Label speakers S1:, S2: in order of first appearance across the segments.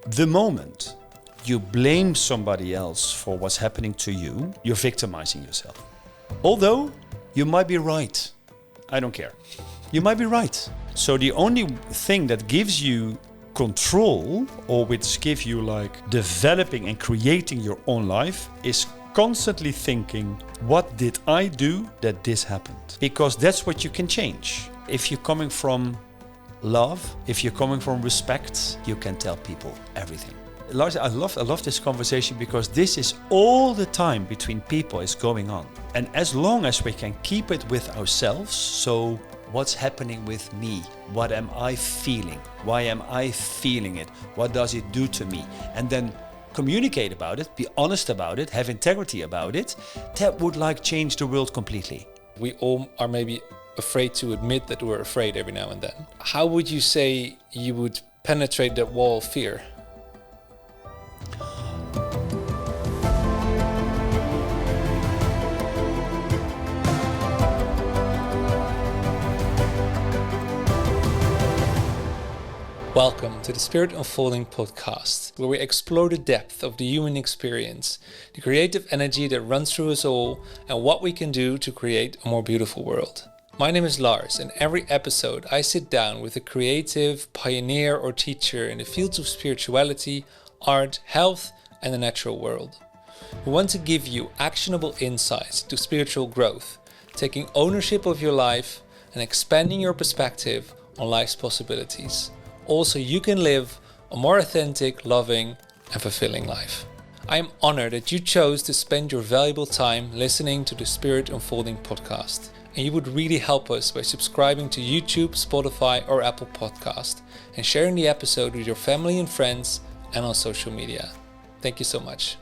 S1: The moment you blame somebody else for what's happening to you, you're victimizing yourself. Although you might be right. I don't care. You might be right. So the only thing that gives you control, or which gives you like developing and creating your own life, is constantly thinking, what did I do that this happened? Because that's what you can change. If you're coming from love, if you're coming from respect, you can tell people everything. Lars, I love this conversation because this is all the time between people is going on. And as long as we can keep it with ourselves, so what's happening with me? What am I feeling? Why am I feeling it? What does it do to me? And then communicate about it, be honest about it, have integrity about it, that would like change the world completely.
S2: We all are maybe afraid to admit that we're afraid every now and then. How would you say you would penetrate that wall of fear? Welcome to the Spirit Unfolding podcast, where we explore the depth of the human experience, the creative energy that runs through us all, and what we can do to create a more beautiful world. My name is Lars, and every episode I sit down with a creative, pioneer or teacher in the fields of spirituality, art, health, and the natural world. We want to give you actionable insights to spiritual growth, taking ownership of your life and expanding your perspective on life's possibilities. Also, you can live a more authentic, loving, and fulfilling life. I am honored that you chose to spend your valuable time listening to the Spirit Unfolding podcast. And you would really help us by subscribing to YouTube, Spotify, or Apple Podcast, and sharing the episode with your family and friends and on social media. Thank you so much.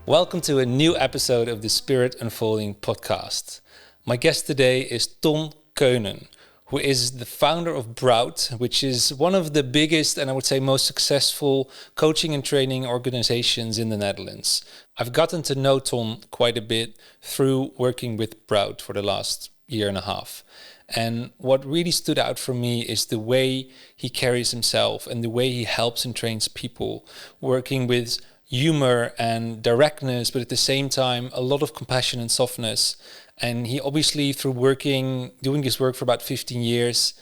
S2: Welcome to a new episode of the Spirit Unfolding podcast. My guest today is Keunen, who is the founder of Broad, which is one of the biggest and I would say most successful coaching and training organizations in the Netherlands. I've gotten to know Tom quite a bit through working with Broad for the last year and a half. And what really stood out for me is the way he carries himself and the way he helps and trains people, working with humor and directness, but at the same time, a lot of compassion and softness. And he obviously, through doing this work for about 15 years,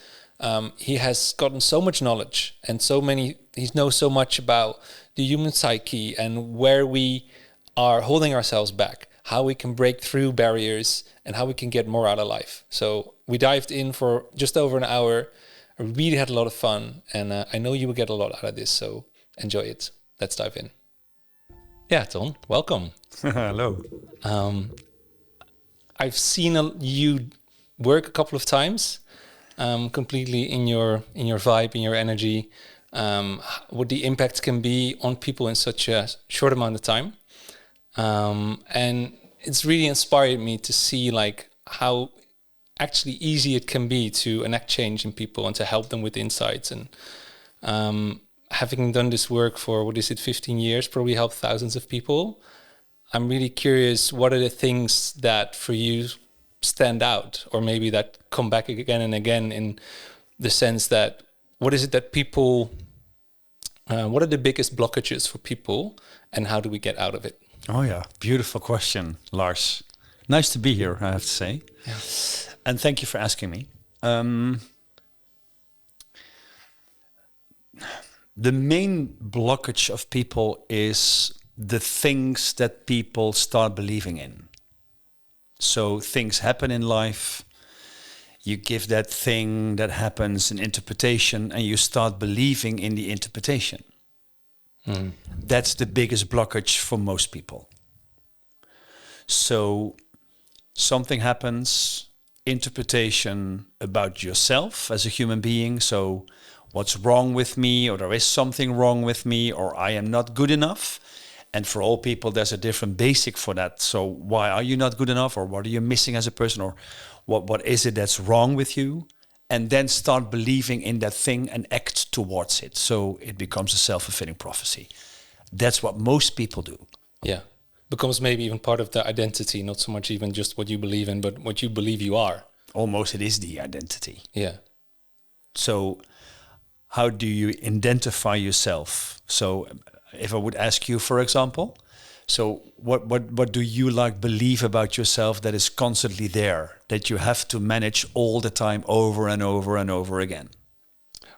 S2: he has gotten so much knowledge and he knows so much about the human psyche and where we are holding ourselves back, how we can break through barriers and how we can get more out of life. So we dived in for just over an hour. I really had a lot of fun, and I know you will get a lot out of this, so enjoy it. Let's dive in. Yeah, Tom, welcome.
S1: Hello.
S2: I've seen you work a couple of times, completely in your vibe, in your energy, what the impact can be on people in such a short amount of time. And it's really inspired me to see like how actually easy it can be to enact change in people and to help them with insights. And having done this work for, 15 years, probably helped thousands of people. I'm really curious, what are the things that for you stand out, or maybe that come back again and again, in the sense that what is it that people, what are the biggest blockages for people and how do we get out of it?
S1: Oh yeah, beautiful question, Lars. Nice to be here, I have to say.
S2: Yeah.
S1: And thank you for asking me. The main blockage of people is the things that people start believing in. So things happen in life, you give that thing that happens an interpretation and you start believing in the interpretation. That's the biggest blockage for most people. So something happens, interpretation about yourself as a human being. So what's wrong with me, or there is something wrong with me, or I am not good enough. And for all people, there's a different basic for that. So why are you not good enough, or what are you missing as a person, or what is it that's wrong with you? And then start believing in that thing and act towards it. So it becomes a self-fulfilling prophecy. That's what most people do.
S2: Yeah. Becomes maybe even part of the identity, not so much even just what you believe in, but what you believe you are.
S1: Almost it is the identity.
S2: Yeah.
S1: So how do you identify yourself? So if I would ask you, for example, so what do you like believe about yourself that is constantly there, that you have to manage all the time over and over and over again?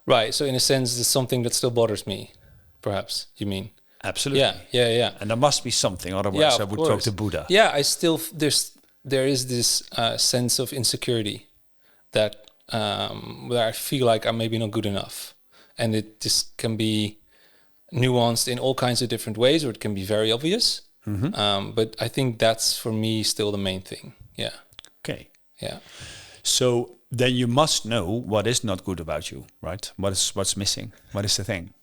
S2: Right. So in a sense, there's something that still bothers me, perhaps, you mean?
S1: Absolutely.
S2: Yeah.
S1: And there must be something, otherwise
S2: Yeah,
S1: I
S2: of
S1: would
S2: course.
S1: talk to Buddha.
S2: Yeah, there is this sense of insecurity that where I feel like I'm maybe not good enough, and it just can be nuanced in all kinds of different ways, or it can be very obvious. But I think that's for me still the main thing. Yeah.
S1: Okay.
S2: Yeah.
S1: So then you must know what is not good about you, right? What's missing? What is the thing?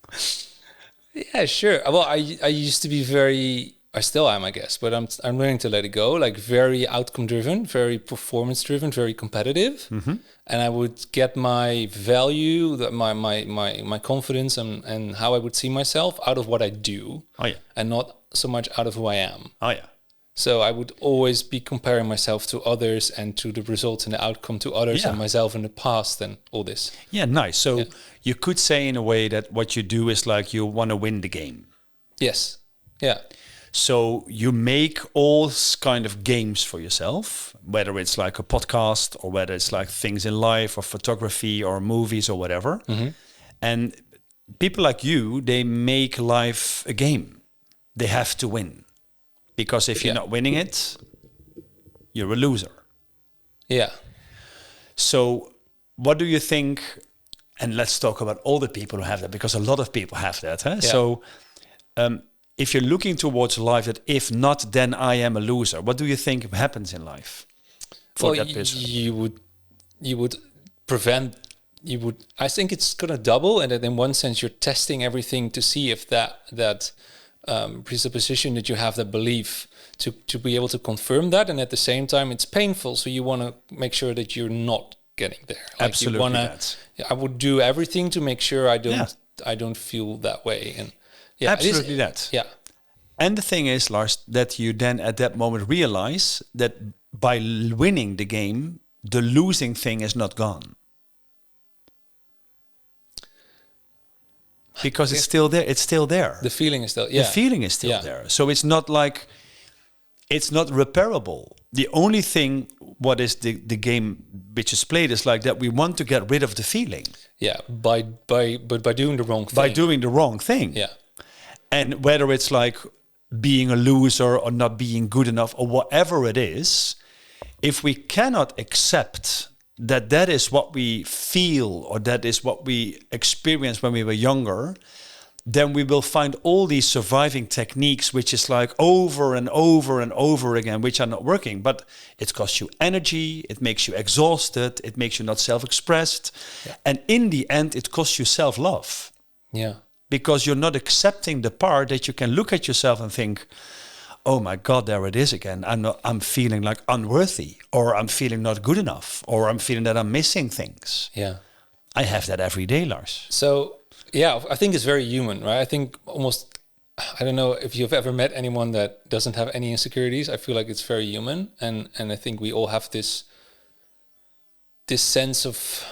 S2: Yeah, sure. Well, I used to be very, I still am, I guess, but I'm learning to let it go. Like very outcome driven, very performance driven, very competitive, and I would get my value, my confidence, and how I would see myself out of what I do,
S1: Oh yeah.
S2: and not so much out of who I am.
S1: Oh yeah.
S2: So I would always be comparing myself to others and to the results and the outcome to others and myself in the past and all this.
S1: Yeah, nice. So you could say in a way that what you do is like you want to win the game.
S2: Yes. Yeah.
S1: So you make all kind of games for yourself, whether it's like a podcast or whether it's like things in life or photography or movies or whatever. And people like you, they make life a game. They have to win. Because if you're not winning it, you're a loser.
S2: Yeah.
S1: So what do you think, and let's talk about all the people who have that, because a lot of people have that. Huh?
S2: Yeah.
S1: So if you're looking towards life that if not, then I am a loser, what do you think happens in life for that person?
S2: You would prevent, I think it's going to double, and that in one sense you're testing everything to see if that presupposition that you have, that belief, to be able to confirm that, and at the same time it's painful, so you want to make sure that you're not getting there. Like
S1: Absolutely.
S2: I would do everything to make sure I don't feel that way, and
S1: absolutely that.
S2: Yeah.
S1: And the thing is, Lars, that you then at that moment realize that by winning the game, the losing thing is not gone. Because it's still there. It's still there.
S2: The feeling is still, The
S1: feeling is still there. So it's not like, it's not repairable. The only thing, what is the game which is played is like that we want to get rid of the feeling.
S2: Yeah, by doing the wrong thing.
S1: By doing the wrong thing.
S2: Yeah.
S1: And whether it's like being a loser or not being good enough or whatever it is, if we cannot accept that is what we feel or that is what we experienced when we were younger, then we will find all these surviving techniques, which is like over and over and over again, which are not working. But it costs you energy, it makes you exhausted, it makes you not self-expressed. Yeah. And in the end, it costs you self-love.
S2: Yeah.
S1: Because you're not accepting the part that you can look at yourself and think, oh my God, there it is again. I'm feeling like unworthy, or I'm feeling not good enough, or I'm feeling that I'm missing things.
S2: Yeah.
S1: I have that every day, Lars.
S2: So, yeah, I think it's very human, right? I think almost, I don't know if you've ever met anyone that doesn't have any insecurities. I feel like it's very human. And I think we all have this sense of,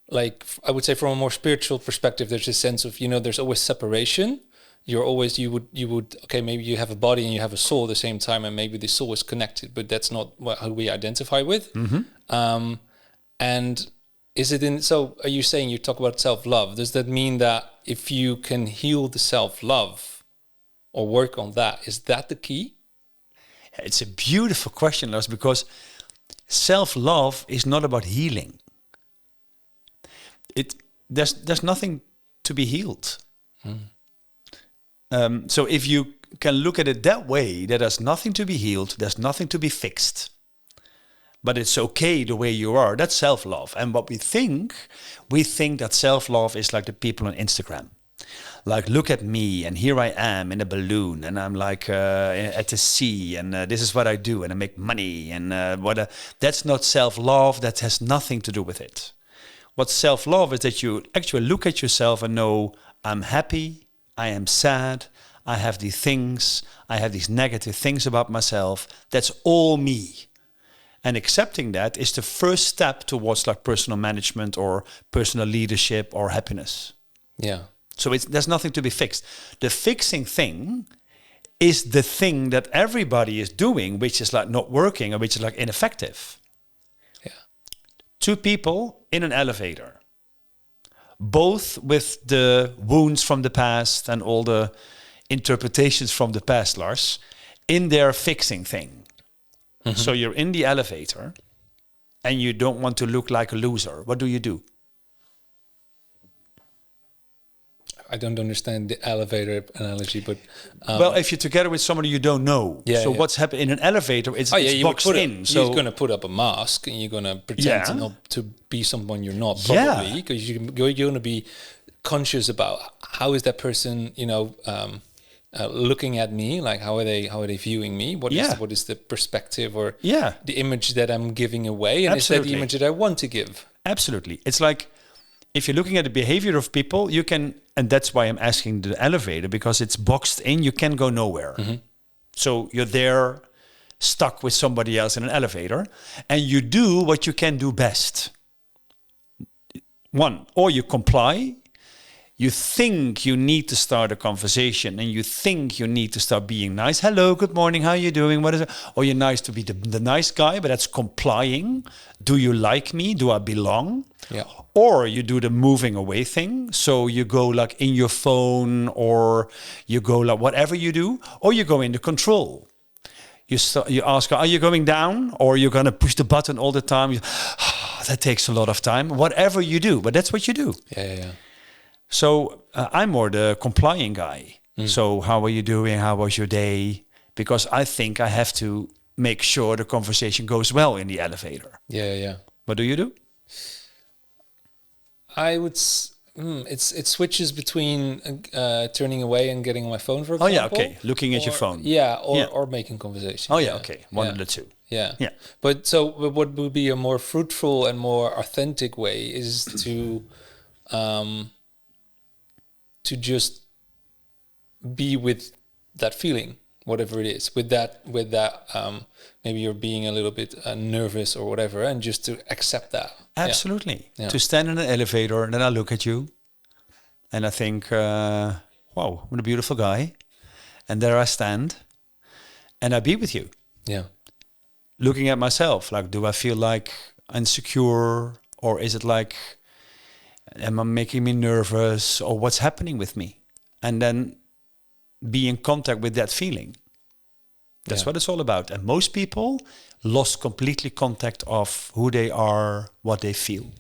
S2: like, I would say from a more spiritual perspective, there's this sense of, there's always separation. You would okay, maybe you have a body and you have a soul at the same time, and maybe the soul is connected, but that's not how we identify with. And is it so are you saying, you talk about self-love, does that mean that if you can heal the self-love or work on that, is that the key?
S1: It's a beautiful question, Lars, because self-love is not about healing. There's nothing to be healed. So if you can look at it that way, that there's nothing to be healed, there's nothing to be fixed, but it's okay the way you are, that's self-love. And what we think that self-love is like the people on Instagram. Like, look at me, and here I am in a balloon, and I'm like at the sea, and this is what I do, and I make money, and that's not self-love, that has nothing to do with it. What self-love is that you actually look at yourself and know, I'm happy, I am sad, I have these things, I have these negative things about myself. That's all me. And accepting that is the first step towards like personal management or personal leadership or happiness.
S2: Yeah.
S1: So there's nothing to be fixed. The fixing thing is the thing that everybody is doing, which is like not working or which is like ineffective.
S2: Yeah.
S1: Two people in an elevator, both with the wounds from the past and all the interpretations from the past, Lars, in their fixing thing. So you're in the elevator and you don't want to look like a loser. What do?
S2: I don't understand the elevator analogy, but
S1: well, if you're together with somebody you don't know, what's happening in an elevator? It's boxed in. So
S2: you're going to put up a mask and you're going to pretend to be someone you're not, probably, because you're going to be conscious about how is that person, looking at me, like how are they viewing me? What is the perspective or the image that I'm giving away, and is that the image that I want to give?
S1: Absolutely, it's like if you're looking at the behavior of people, you can, and that's why I'm asking the elevator, because it's boxed in. You can go nowhere. So you're there, stuck with somebody else in an elevator, and you do what you can do best. One, or you comply. You think you need to start a conversation and you think you need to start being nice. Hello, good morning, how are you doing? What is it? Or you're nice to be the nice guy, but that's complying. Do you like me? Do I belong?
S2: Yeah.
S1: Or you do the moving away thing. So you go like in your phone, or you go like whatever you do, or you go into control. You ask, are you going down? Or you're going to push the button all the time? That takes a lot of time. Whatever you do, but that's what you do.
S2: Yeah.
S1: So I'm more the complying guy. So how are you doing? How was your day? Because I think I have to make sure the conversation goes well in the elevator.
S2: Yeah.
S1: What do you do?
S2: I would. It switches between turning away and getting on my phone, for example.
S1: Oh yeah, okay. Looking at your phone.
S2: Yeah, or making conversation.
S1: Oh yeah, okay. One of the two.
S2: Yeah. But what would be a more fruitful and more authentic way is to just be with that feeling, whatever it is, with that maybe you're being a little bit nervous or whatever, and just to accept that.
S1: Absolutely. To stand in an elevator and then I look at you and I think, wow, what a beautiful guy. And there I stand and I be with you.
S2: Yeah.
S1: Looking at myself, like, do I feel like insecure, or is it like, am I making me nervous, or what's happening with me? And then be in contact with that feeling. That's what it's all about. And most people lost completely contact of who they are, what they feel.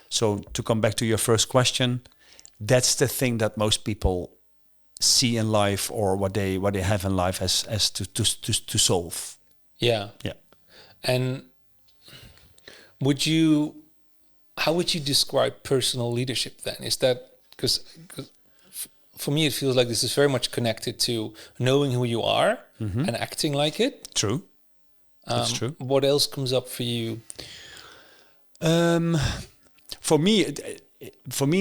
S1: So to come back to your first question, that's the thing that most people see in life, or what they have in life as to solve.
S2: Yeah. And how would you describe personal leadership then? Is that because for me it feels like this is very much connected to knowing who you are and acting like it.
S1: True. That's true.
S2: What else comes up for you?
S1: For me,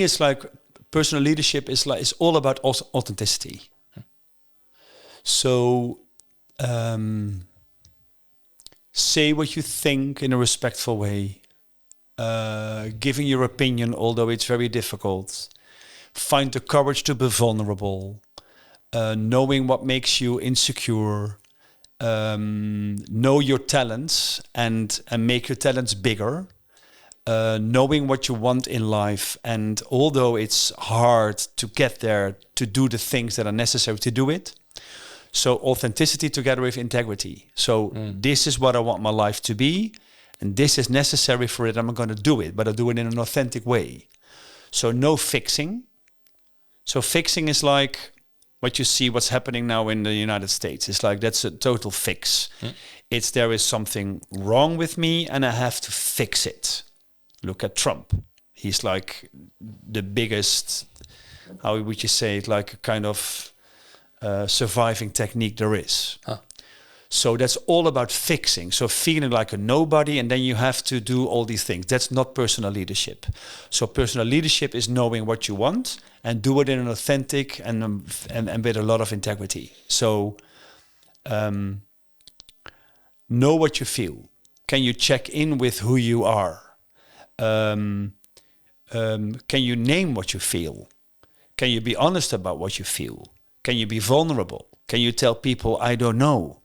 S1: it's like personal leadership is all about authenticity. So say what you think in a respectful way. Giving your opinion, although it's very difficult. Find the courage to be vulnerable. Knowing what makes you insecure. Know your talents and make your talents bigger. Knowing what you want in life, and although it's hard to get there, to do the things that are necessary to do it. So authenticity together with integrity. So this is what I want my life to be, and this is necessary for it. I'm going to do it, but I'll do it in an authentic way. So no fixing. So fixing is like what you see, what's happening now in the United States. It's like that's a total fix. It's there is something wrong with me and I have to fix it. Look at Trump. He's like the biggest, how would you say it, like a kind of surviving technique there is. So that's all about fixing. So feeling like a nobody, and then you have to do all these things. That's not personal leadership. So personal leadership is knowing what you want and do it in an authentic and with a lot of integrity. So know what you feel. Can you check in with who you are? Can you name what you feel? Can you be honest about what you feel? Can you be vulnerable? Can you tell people, I don't know?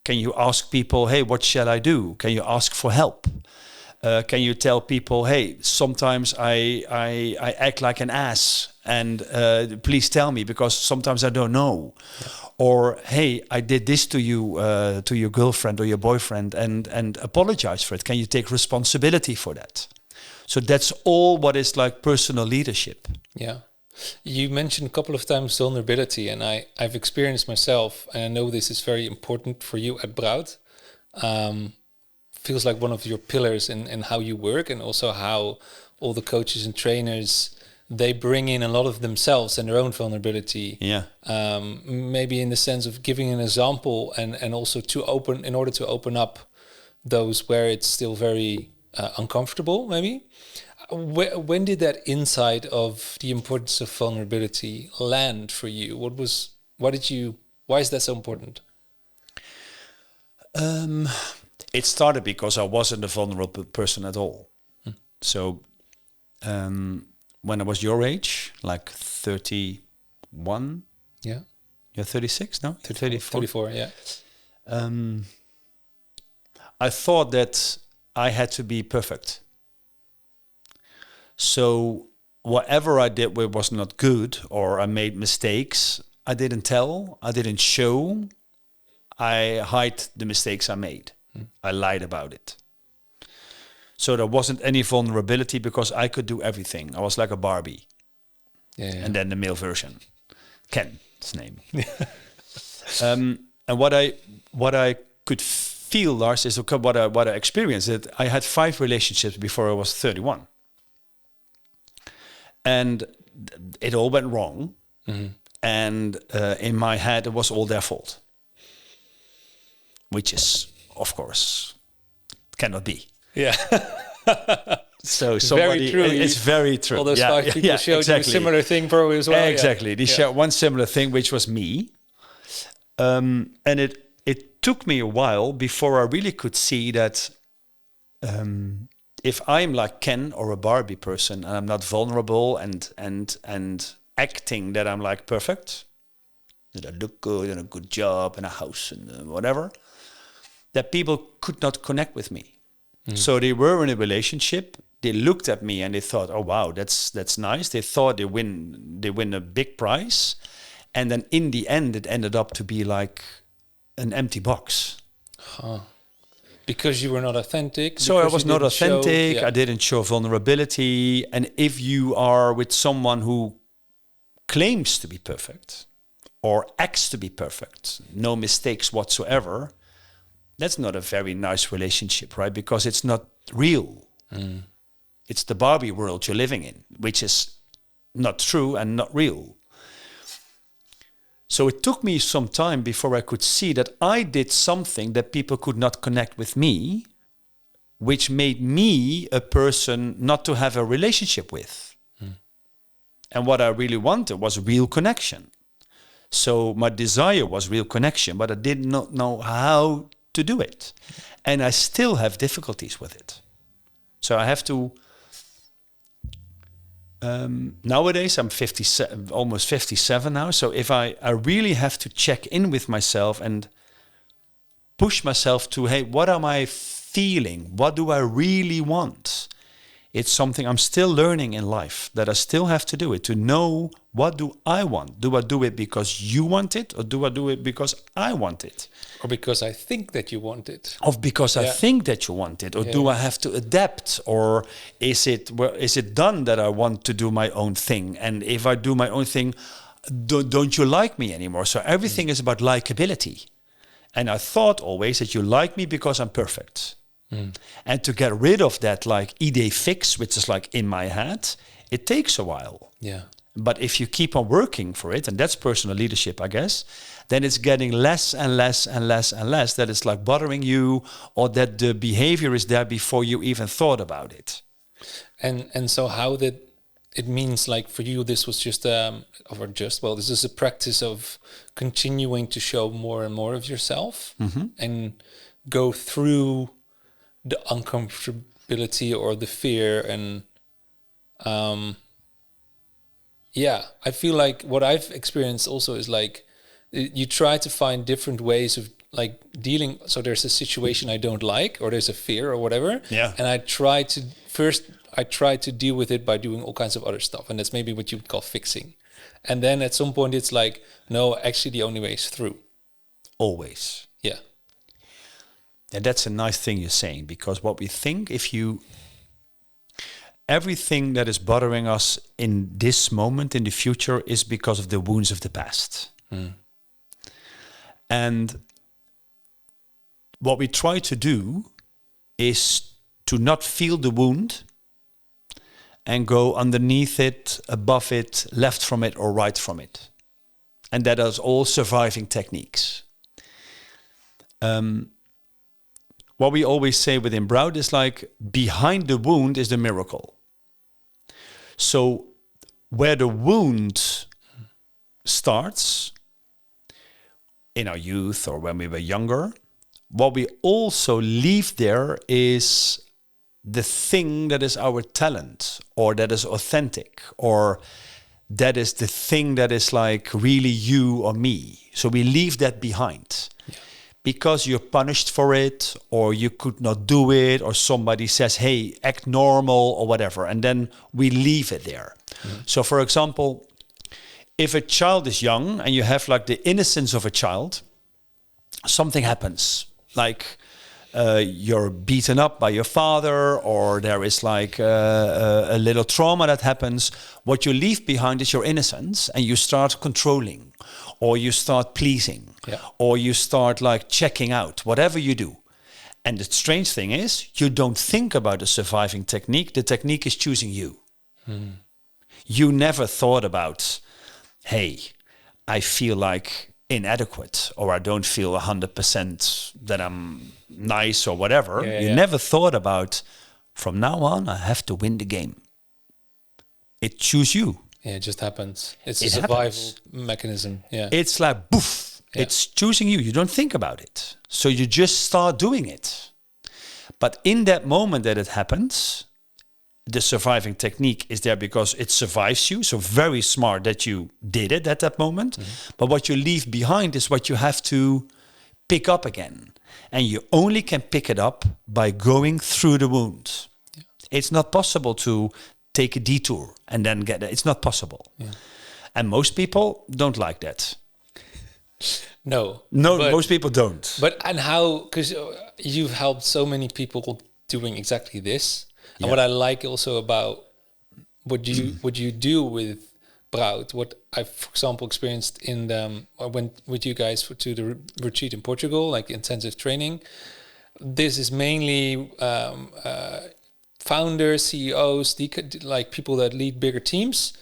S1: Can you ask people, hey, what shall I do? Can you ask for help? Can you tell people, hey, sometimes I act like an ass and please tell me because sometimes I don't know. Yeah. Or, hey, I did this to you, to your girlfriend or your boyfriend and apologize for it. Can you take responsibility for that? So that's all what is like personal leadership.
S2: Yeah. You mentioned a couple of times vulnerability, and I've experienced myself, and I know this is very important for you at Brout. Feels like one of your pillars in how you work, and also how all the coaches and trainers, they bring in a lot of themselves and their own vulnerability.
S1: Yeah.
S2: Maybe in the sense of giving an example and also in order to open up those where it's still very uncomfortable, maybe. When did that insight of the importance of vulnerability land for you? Why is that so important?
S1: It started because I wasn't a vulnerable person at all. So when I was your age, like 31.
S2: Yeah.
S1: You're 36 now?
S2: 34, yeah.
S1: I thought that I had to be perfect. So whatever I did was not good, or I made mistakes, I didn't tell, I didn't show, I hid the mistakes I made. I lied about it. So there wasn't any vulnerability because I could do everything. I was like a Barbie.
S2: Yeah.
S1: And then the male version, Ken, his name. And what I could feel, Lars, is what I experienced. That I had 5 relationships before I was 31. And it all went wrong. Mm-hmm. And in my head, it was all their fault. Which is, of course, cannot be.
S2: Yeah.
S1: So somebody, it's very true.
S2: All those 5 people showed exactly. You a similar thing probably as well.
S1: Exactly. Yeah. They showed one similar thing, which was me. And it took me a while before I really could see that if I'm like Ken or a Barbie person and I'm not vulnerable and acting that I'm like perfect, that I look good and a good job and a house and whatever, that people could not connect with me. So they were in a relationship. They looked at me and they thought, "Oh wow, that's nice." They thought they win a big prize, and then in the end, it ended up to be like an empty box.
S2: Huh. Because you were not authentic.
S1: So I was not authentic. I didn't show vulnerability. And if you are with someone who claims to be perfect or acts to be perfect, no mistakes whatsoever, that's not a very nice relationship, right? Because it's not real. It's the Barbie world you're living in, which is not true and not real. So it took me some time before I could see that I did something that people could not connect with me, which made me a person not to have a relationship with. And what I really wanted was real connection. So my desire was real connection, but I did not know how to do it. And I still have difficulties with it. So I have to... nowadays, I'm 57, almost 57 now. So if I really have to check in with myself and push myself to, hey, what am I feeling? What do I really want? It's something I'm still learning in life, that I still have to do it, to know what do I want. Do I do it because you want it, or do I do it because I want it?
S2: Or because I think that you want it.
S1: Or because I think that you want it, or do I have to adapt, or is it done that I want to do my own thing? And if I do my own thing, don't you like me anymore? So everything is about likability. And I thought always that you like me because I'm perfect. And to get rid of that like idée fixe, which is like in my head, it takes a while.
S2: Yeah.
S1: But if you keep on working for it, and that's personal leadership, I guess, then it's getting less and less and less and less that it's like bothering you, or that the behavior is there before you even thought about it.
S2: And so how that it means, like for you, this was just this is a practice of continuing to show more and more of yourself and go through the uncomfortability or the fear. And I feel like what I've experienced also is like you try to find different ways of like dealing. So there's a situation I don't like, or there's a fear or whatever.
S1: Yeah.
S2: And I try to deal with it by doing all kinds of other stuff. And that's maybe what you would call fixing. And then at some point it's like, no, actually the only way is through.
S1: Always.
S2: Yeah.
S1: And that's a nice thing you're saying, because what we think, everything that is bothering us in this moment, in the future, is because of the wounds of the past. And what we try to do is to not feel the wound and go underneath it, above it, left from it, or right from it. And that is all surviving techniques. What we always say within Broad is like, behind the wound is the miracle. So where the wound starts, in our youth or when we were younger, what we also leave there is the thing that is our talent, or that is authentic, or that is the thing that is like really you or me. So we leave that behind. Yeah. Because you're punished for it, or you could not do it, or somebody says, hey, act normal, or whatever. And then we leave it there. So for example, if a child is young and you have like the innocence of a child, something happens. Like you're beaten up by your father, or there is like a little trauma that happens. What you leave behind is your innocence, and you start controlling, or you start pleasing, or you start like checking out, whatever you do. And the strange thing is, you don't think about the surviving technique. The technique is choosing you. You never thought about, hey, I feel like inadequate, or I don't feel 100% that I'm nice or whatever. You never thought about, from now on, I have to win the game. It choose you.
S2: Yeah, it just happens. It's a survival mechanism. Yeah.
S1: It's like, poof, it's choosing you. You don't think about it. So you just start doing it. But in that moment that it happens, the surviving technique is there because it survives you. So very smart that you did it at that moment. But what you leave behind is what you have to pick up again. And you only can pick it up by going through the wound. Yeah. It's not possible to take a detour and then get it. It's not possible. Yeah. And most people don't like that.
S2: No,
S1: most people don't.
S2: But and how, because you've helped so many people doing exactly this. And what I like also about what you do with Broad, what I, for example, experienced in I went with you guys to the retreat in Portugal, like intensive training. This is mainly founders, CEOs, like people that lead bigger teams.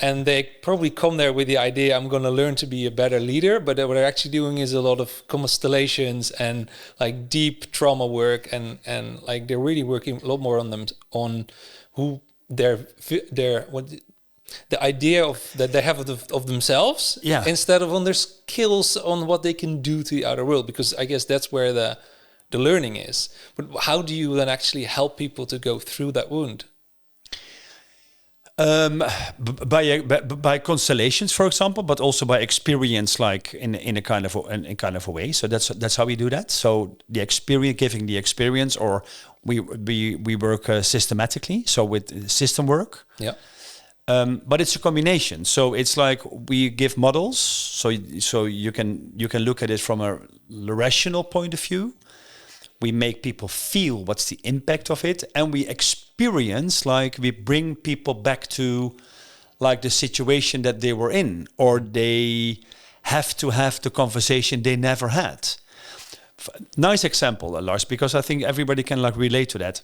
S2: And they probably come there with the idea, I'm going to learn to be a better leader. But what they're actually doing is a lot of constellations and like deep trauma work. And like they're really working a lot more on them, on who the idea of that they have of themselves, instead of on their skills on what they can do to the outer world. Because I guess that's where the learning is. But how do you then actually help people to go through that wound? By constellations, for example, but also by experience, like in a kind of a way. So that's how we do that. So the experience, giving the experience, or we work systematically. So with system work. Yeah. But it's a combination. So it's like we give models. So you can look at it from a rational point of view. We make people feel what's the impact of it, and we experience, like we bring people back to like the situation that they were in, or they have to have the conversation they never had. Nice example, Lars, because I think everybody can like relate to that.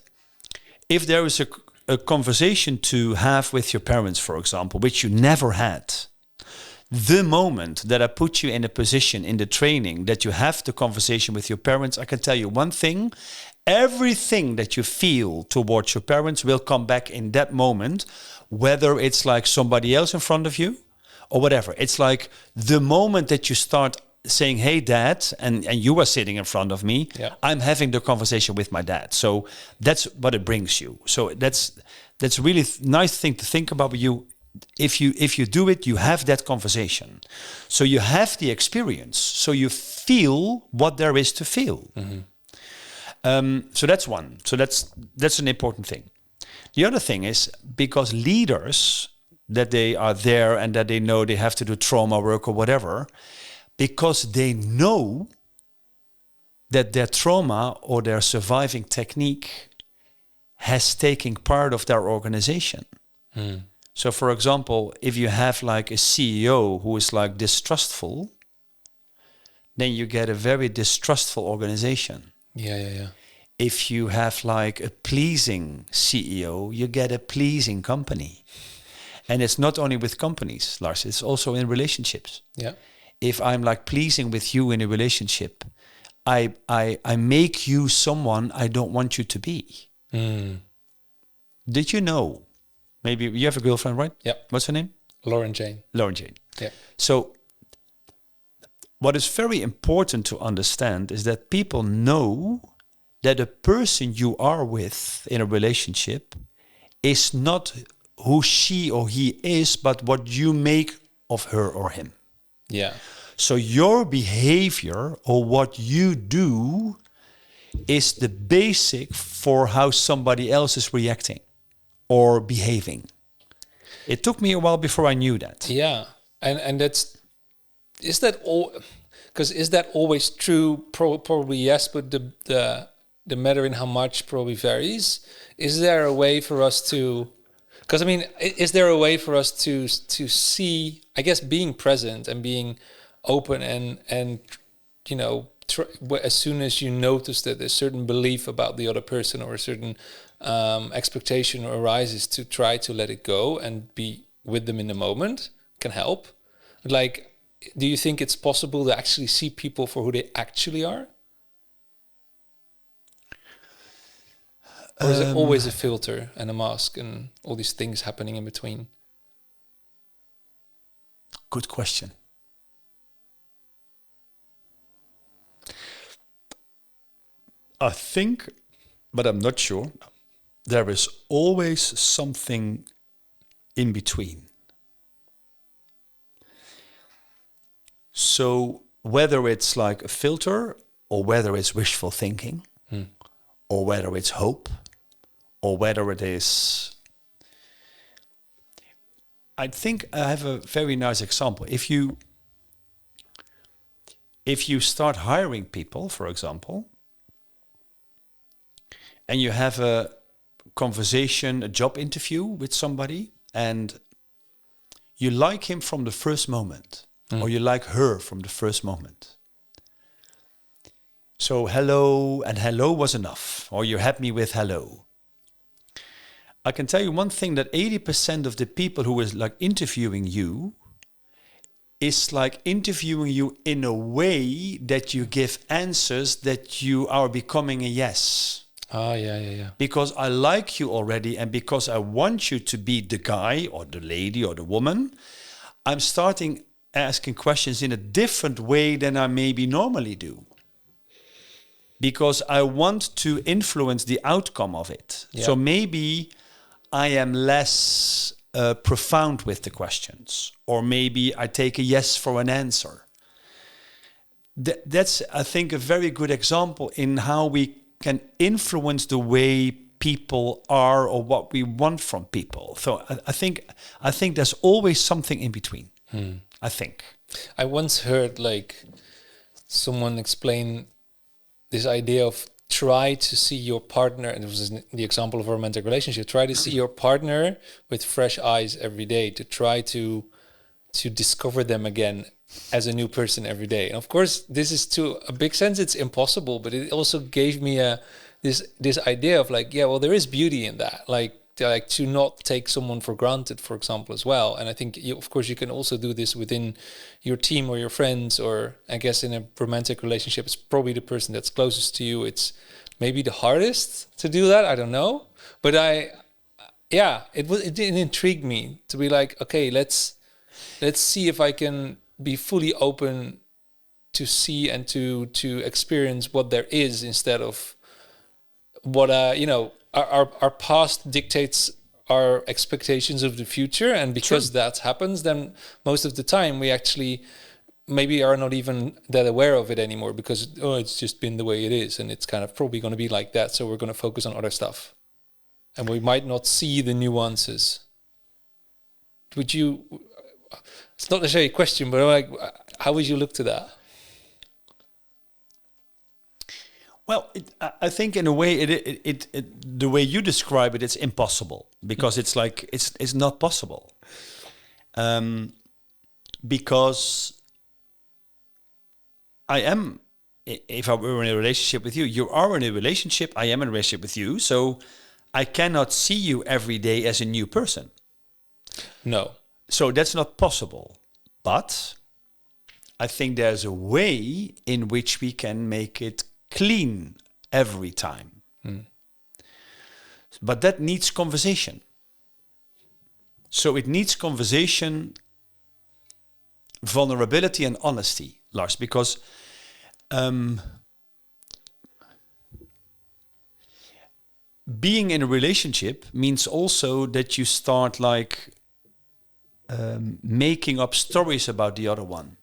S2: If there is a conversation to have with your parents, for example, which you never had, the moment that I put you in a position in the training that you have the conversation with your parents, I can tell you one thing: everything that you feel towards your parents will come back in that moment, whether it's like somebody else in front of you or whatever. It's like the moment that you start
S1: saying, "Hey, Dad," and you are sitting in front of me.
S2: Yeah.
S1: I'm having the conversation with my dad. So that's what it brings you. So that's really nice thing to think about. If you do it, you have that conversation. So you have the experience. So you feel what there is to feel. So that's one. So that's an important thing. The other thing is, because leaders, that they are there and that they know they have to do trauma work or whatever, because they know that their trauma or their surviving technique has taken part of their organization. So for example, if you have like a CEO who is like distrustful, then you get a very distrustful organization.
S2: Yeah.
S1: If you have like a pleasing CEO, you get a pleasing company. And it's not only with companies, Lars, it's also in relationships.
S2: Yeah.
S1: If I'm like pleasing with you in a relationship, I make you someone I don't want you to be. Did you know? Maybe you have a girlfriend, right?
S2: Yeah.
S1: What's her name?
S2: Lauren Jane.
S1: Lauren Jane.
S2: Yeah.
S1: So what is very important to understand is that people know that the person you are with in a relationship is not who she or he is, but what you make of her or him.
S2: Yeah.
S1: So your behavior or what you do is the basic for how somebody else is reacting or behaving. It took me a while before I knew that.
S2: Yeah. And is that all? Because is that always true? Probably yes, but the matter in how much probably varies. Is there a way for us to? Because I mean, is there a way for us to see? I guess being present and being open and you know, as soon as you notice that a certain belief about the other person or a certain expectation arises, to try to let it go and be with them in the moment can help. Like, do you think it's possible to actually see people for who they actually are? Or is it always a filter and a mask and all these things happening in between?
S1: Good question. I think, but I'm not sure, there is always something in between. So whether it's like a filter or whether it's wishful thinking or whether it's hope or whether it is... I think I have a very nice example. If you start hiring people, for example, and you have a conversation, a job interview with somebody, and you like him from the first moment, or you like her from the first moment. So hello, and hello was enough, or you had me with hello. I can tell you one thing, that 80% of the people who is like interviewing you is like interviewing you in a way that you give answers that you are becoming a yes.
S2: Oh, yeah.
S1: Because I like you already, and because I want you to be the guy or the lady or the woman, I'm starting asking questions in a different way than I maybe normally do. Because I want to influence the outcome of it.
S2: Yeah.
S1: So maybe I am less profound with the questions, or maybe I take a yes for an answer. That's, I think, a very good example in how we can influence the way people are or what we want from people. So I think there's always something in between. I think.
S2: I once heard like someone explain this idea of try to see your partner, and it was the example of a romantic relationship, try to see your partner with fresh eyes every day, to try to discover them again as a new person every day. And of course, this is, to a big sense, it's impossible, but it also gave me this idea of like, yeah, well, there is beauty in that, like to not take someone for granted, for example, as well. And I think, of course, you can also do this within your team or your friends, or I guess in a romantic relationship, it's probably the person that's closest to you. It's maybe the hardest to do that. I don't know, but it intrigued me to be like, okay, let's see if I can be fully open to see and to experience what there is instead of what our past dictates our expectations of the future, and because that happens, then most of the time we actually maybe are not even that aware of it anymore, because it's just been the way it is, and it's kind of probably going to be like that, so we're going to focus on other stuff, and we might not see the nuances. Would you, it's not necessarily a question, but like, how would you look to that?
S1: Well, I think in a way, the way you describe it, it's impossible, because it's like it's not possible, because I am. If I were in a relationship with you, you are in a relationship. I am in a relationship with you, so I cannot see you every day as a new person.
S2: No,
S1: so that's not possible. But I think there's a way in which we can make it clean every time. But that needs conversation. So it needs conversation, vulnerability and honesty, Lars, because being in a relationship means also that you start like making up stories about the other one.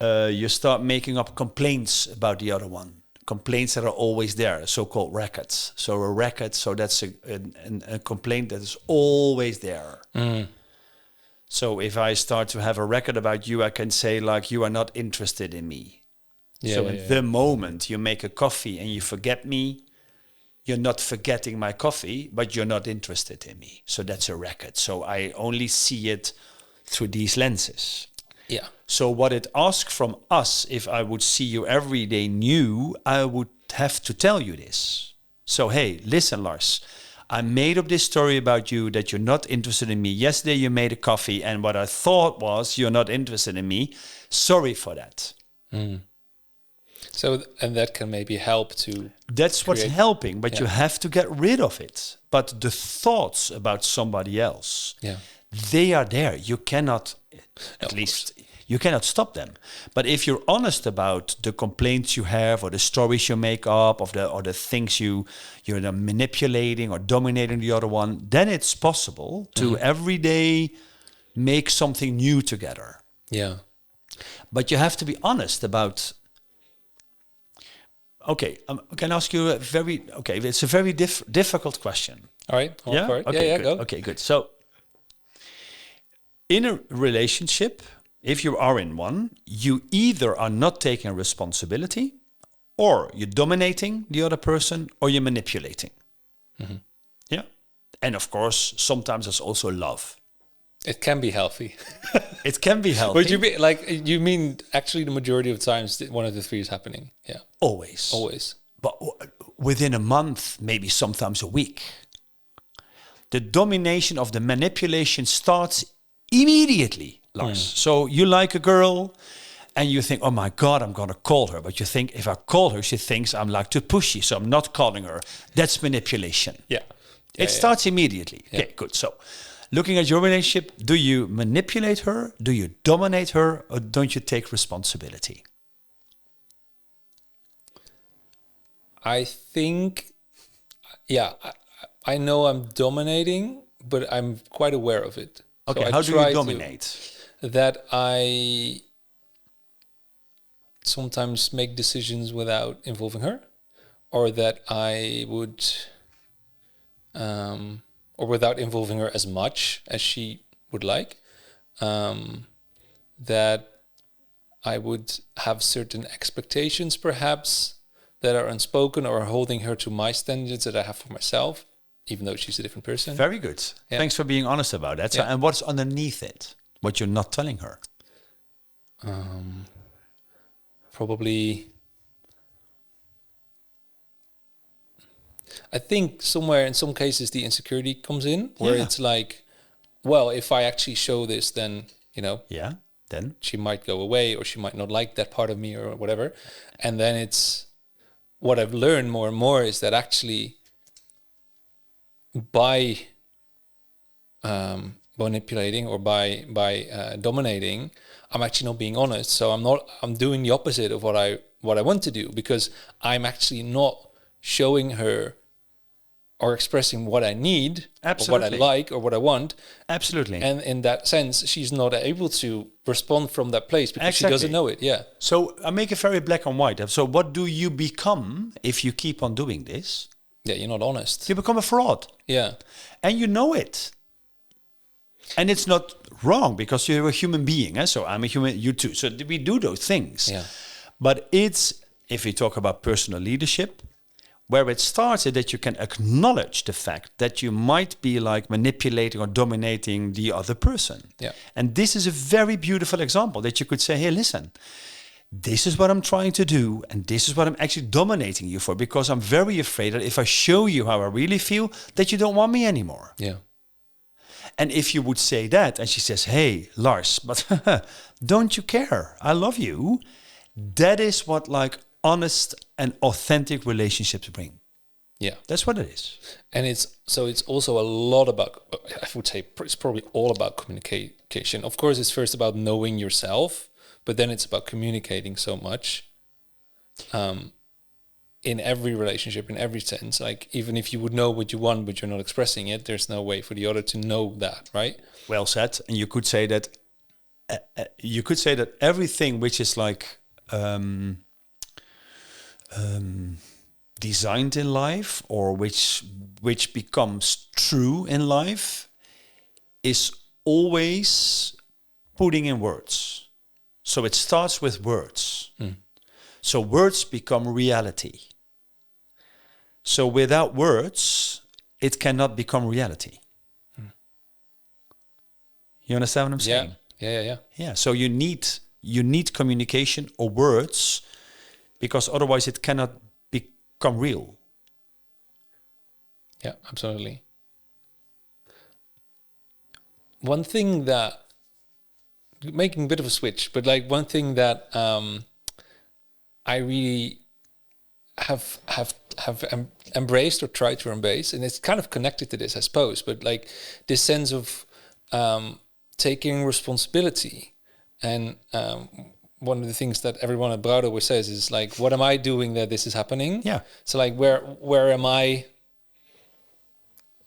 S1: You start making up complaints about the other one. Complaints that are always there, so-called records. So a record, so that's a complaint that is always there. So if I start to have a record about you, I can say like, you are not interested in me. The moment you make a coffee and you forget me, you're not forgetting my coffee, but you're not interested in me. So that's a record. So I only see it through these lenses.
S2: Yeah.
S1: So what it asks from us, if I would see you every day new, I would have to tell you this. So, hey, listen, Lars, I made up this story about you that you're not interested in me. Yesterday you made a coffee and what I thought was you're not interested in me. Sorry for that.
S2: So, and that can maybe help to...
S1: That's what's helping, but you have to get rid of it. But the thoughts about somebody else, they are there. You cannot, at least, you cannot stop them. But if you're honest about the complaints you have, or the stories you make up, or the things you're manipulating or dominating the other one, then it's possible to every day make something new together.
S2: Yeah.
S1: But you have to be honest about... Okay, can I ask you it's a very difficult question.
S2: All right.
S1: Okay, good.
S2: Go.
S1: Okay, good. So, in a relationship, if you are in one, you either are not taking responsibility, or you're dominating the other person, or you're manipulating. Yeah. And of course, sometimes there's also love.
S2: It can be healthy.
S1: It can be healthy.
S2: But you mean actually the majority of times one of the three is happening? Yeah.
S1: Always. But within a month, maybe sometimes a week. The domination of the manipulation starts immediately, Lars. So you like a girl and you think, oh my God, I'm going to call her. But you think, if I call her, she thinks I'm like too pushy, so I'm not calling her. That's manipulation.
S2: Yeah.
S1: It starts immediately. Yeah. Okay, good. So looking at your relationship, do you manipulate her? Do you dominate her? Or don't you take responsibility?
S2: I think, I know I'm dominating, but I'm quite aware of it.
S1: Okay,
S2: so
S1: how do you dominate?
S2: That I sometimes make decisions without involving her, or that I would, or without involving her as much as she would like, that I would have certain expectations perhaps that are unspoken, or holding her to my standards that I have for myself, even though she's a different person.
S1: Very good. Yeah. Thanks for being honest about that. So, and what's underneath it? What you're not telling her?
S2: Probably, I think somewhere in some cases the insecurity comes in, where it's like, well, if I actually show this, then, then she might go away, or she might not like that part of me, or whatever. And then it's, what I've learned more and more is that actually by manipulating or by dominating, I'm actually not being honest. So I'm doing the opposite of what I want to do, because I'm actually not showing her or expressing what I need,
S1: Absolutely.
S2: or what I like, or what I want.
S1: Absolutely.
S2: And in that sense, she's not able to respond from that place because she
S1: Exactly.
S2: doesn't know it. Yeah.
S1: So I make it very black and white. So what do you become if you keep on doing this?
S2: Yeah, you're not honest.
S1: You become a fraud.
S2: Yeah.
S1: And you know it. And it's not wrong because you're a human being. So I'm a human, you too. So we do those things.
S2: Yeah.
S1: But it's, if we talk about personal leadership, where it starts is that you can acknowledge the fact that you might be like manipulating or dominating the other person.
S2: Yeah.
S1: And this is a very beautiful example that you could say, hey, listen, this is what I'm trying to do. And this is what I'm actually dominating you for, because I'm very afraid that if I show you how I really feel, that you don't want me anymore.
S2: Yeah.
S1: And if you would say that, and she says, hey, Lars, but don't you care? I love you. That is what like honest and authentic relationships bring.
S2: Yeah.
S1: That's what it is.
S2: And it's also a lot about, I would say it's probably all about communication. Of course, it's first about knowing yourself, but then it's about communicating so much. In every relationship, in every sense, like even if you would know what you want, but you're not expressing it, there's no way for the other to know that, right?
S1: Well said. And you could say that. Everything which is like designed in life, or which becomes true in life, is always putting in words. So it starts with words. So words become reality. So without words, it cannot become reality. You understand what I'm saying? Yeah. So you need communication or words, because otherwise it cannot become real.
S2: Yeah, absolutely. One thing that, making a bit of a switch, but like one thing that I really have embraced or tried to embrace, and it's kind of connected to this, I suppose, but like this sense of taking responsibility. And one of the things that everyone at Braudo always says is like, what am I doing that this is happening?
S1: Yeah.
S2: So like, where am I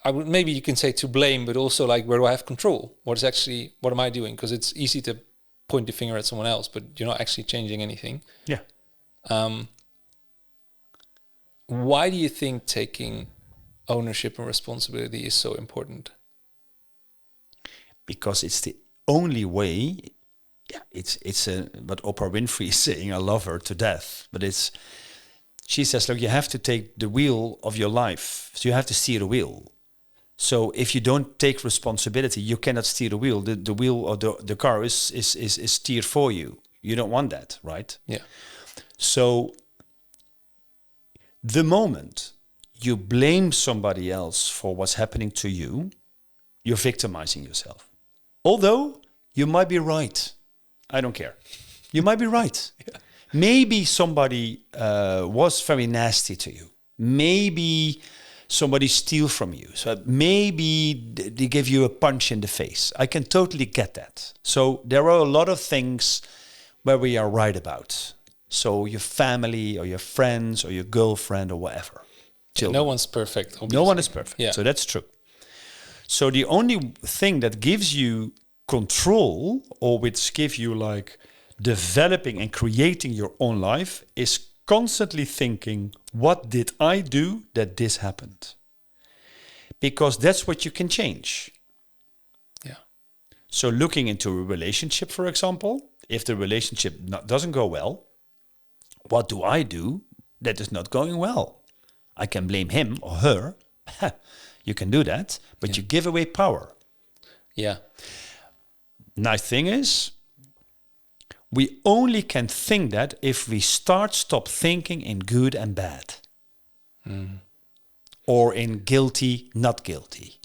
S2: would, maybe you can say to blame, but also like, where do I have control? What am I doing? Because it's easy to point the finger at someone else, but you're not actually changing anything.
S1: Yeah.
S2: Why do you think taking ownership and responsibility is so important?
S1: Because it's the only way. Yeah, it's what Oprah Winfrey is saying. I love her to death, but she says, look, you have to take the wheel of your life. So you have to steer the wheel. So if you don't take responsibility, you cannot steer the wheel. The wheel of the car is steered for you. You don't want that, right?
S2: Yeah.
S1: So the moment you blame somebody else for what's happening to you, you're victimizing yourself. Although you might be right. I don't care. You might be right. Yeah. Maybe somebody was very nasty to you. Maybe somebody steal from you. So maybe they give you a punch in the face. I can totally get that. So there are a lot of things where we are right about. So your family or your friends or your girlfriend or whatever.
S2: Yeah, no one's perfect. Obviously.
S1: No one is perfect.
S2: Yeah.
S1: So that's true. So the only thing that gives you control, or which gives you like developing and creating your own life, is constantly thinking, what did I do that this happened? Because that's what you can change.
S2: Yeah.
S1: So looking into a relationship, for example, if the relationship doesn't go well, what do I do that is not going well? I can blame him or her. You can do that, but you give away power.
S2: Yeah.
S1: Nice thing is, we only can think that if we stop thinking in good and bad. Or in guilty, not guilty.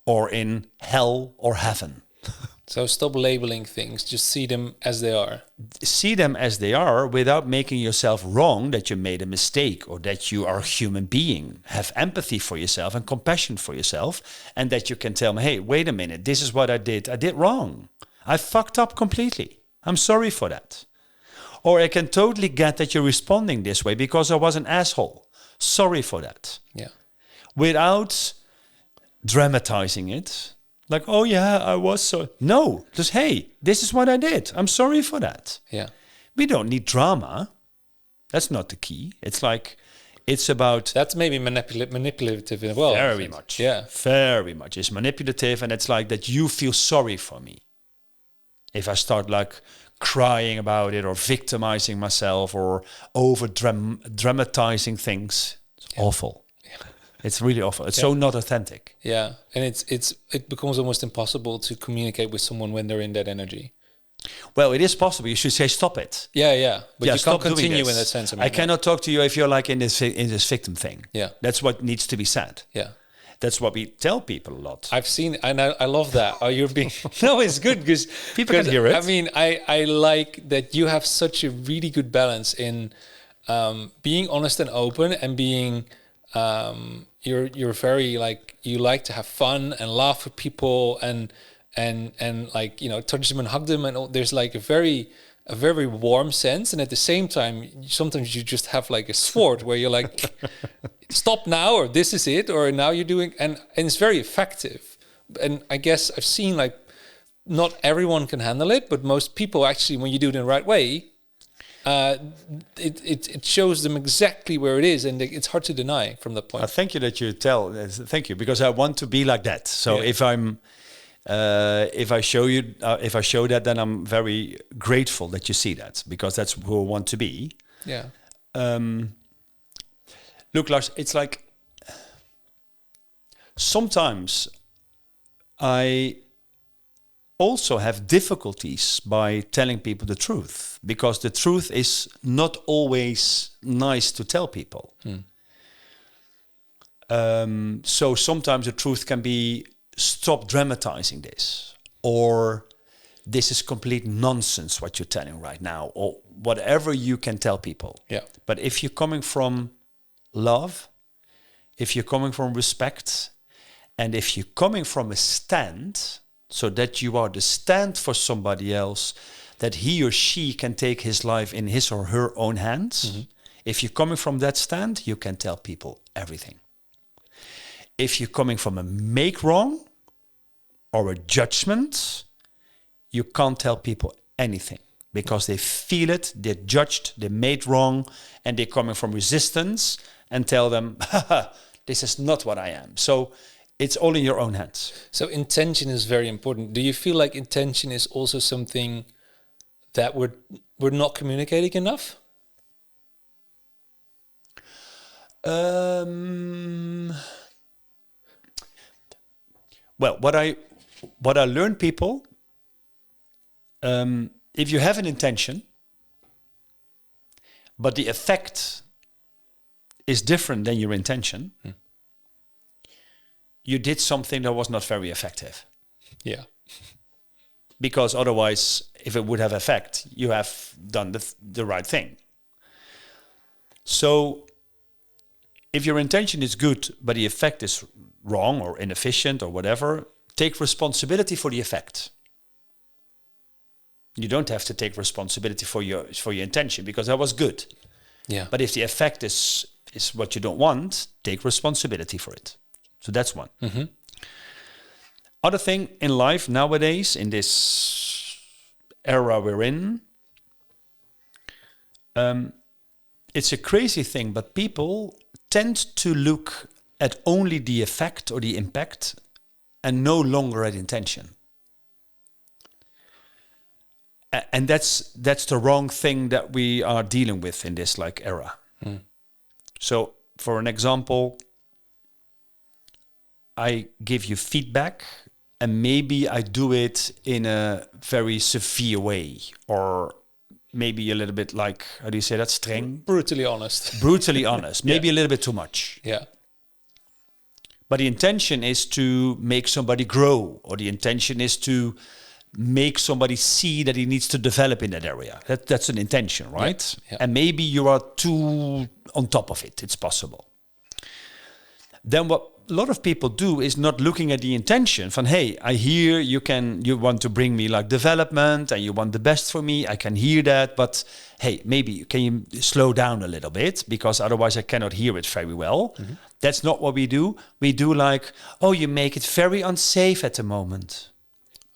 S1: Or in hell or heaven.
S2: So stop labeling things, just see them as they are.
S1: See them as they are without making yourself wrong that you made a mistake or that you are a human being. Have empathy for yourself and compassion for yourself, and that you can tell me, hey, wait a minute, this is what I did. I did wrong. I fucked up completely. I'm sorry for that. Or I can totally get that you're responding this way because I was an asshole. Sorry for that.
S2: Yeah.
S1: Without dramatizing it. Like, oh yeah, I was so... No, just, hey, this is what I did. I'm sorry for that.
S2: Yeah.
S1: We don't need drama. That's not the key. It's like, it's about...
S2: That's maybe manipulative as well.
S1: Very much.
S2: Yeah.
S1: Very much. It's manipulative, and it's like that you feel sorry for me. If I start like crying about it or victimizing myself or over dramatizing things, it's awful. Yeah. It's really awful. It's so not authentic.
S2: Yeah. And it becomes almost impossible to communicate with someone when they're in that energy.
S1: Well, it is possible. You should say, stop it.
S2: Yeah. But you can't continue
S1: this.
S2: in that sense.
S1: I cannot talk to you if you're like in this victim thing.
S2: Yeah.
S1: That's what needs to be said.
S2: Yeah.
S1: That's what we tell people a lot.
S2: I've seen, and I love that. Oh, you're being... No, it's good because...
S1: People can hear it.
S2: I mean, I like that you have such a really good balance in being honest and open and being... You're very like, you like to have fun and laugh with people and like, you know, touch them and hug them. And there's like a very warm sense. And at the same time, sometimes you just have like a sword where you're like... Stop now, or this is it, or now you're doing, and it's very effective. And I guess I've seen like not everyone can handle it, but most people actually, when you do it in the right way, it shows them exactly where it is, and it's hard to deny from that point.
S1: Thank you that you tell. Thank you, because I want to be like that. So if I show that, then I'm very grateful that you see that, because that's who I want to be.
S2: Yeah.
S1: Look, Lars, it's like sometimes I also have difficulties by telling people the truth, because the truth is not always nice to tell people. So sometimes the truth can be, stop dramatizing this, or this is complete nonsense what you're telling right now, or whatever you can tell people.
S2: Yeah.
S1: But if you're coming from love, if you're coming from respect, and if you're coming from a stand, so that you are the stand for somebody else, that he or she can take his life in his or her own hands. If you're coming from that stand, you can tell people everything. If you're coming from a make wrong or a judgment, you can't tell people anything, because they feel it, they're judged, they're made wrong, and they're coming from resistance, and tell them, this is not what I am. So it's all in your own hands.
S2: So intention is very important. Do you feel like intention is also something that we're not communicating enough?
S1: Well, what I learn, people, if you have an intention, but the effect is different than your intention, you did something that was not very effective.
S2: Yeah.
S1: Because otherwise, if it would have effect, you have done the right thing. So if your intention is good, but the effect is wrong or inefficient or whatever, take responsibility for the effect. You don't have to take responsibility for your intention, because that was good.
S2: Yeah.
S1: But if the effect is what you don't want, take responsibility for it. So that's one. Other thing in life nowadays, in this era we're in, it's a crazy thing, but people tend to look at only the effect or the impact and no longer at intention. And that's the wrong thing that we are dealing with in this like era. So for an example, I give you feedback, and maybe I do it in a very severe way, or maybe a little bit like, how do you say that? Streng?
S2: Brutally honest.
S1: Brutally honest. Maybe a little bit too much.
S2: Yeah.
S1: But the intention is to make somebody grow, or the intention is to make somebody see that he needs to develop in that area. That's an intention, right?
S2: Yeah.
S1: And maybe you are too on top of it. It's possible. Then a lot of people do is not looking at the intention. Van, hey, I hear you want to bring me like development and you want the best for me. I can hear that, but hey, maybe can you slow down a little bit because otherwise I cannot hear it very well. That's not what we do. We do like, oh, you make it very unsafe at the moment.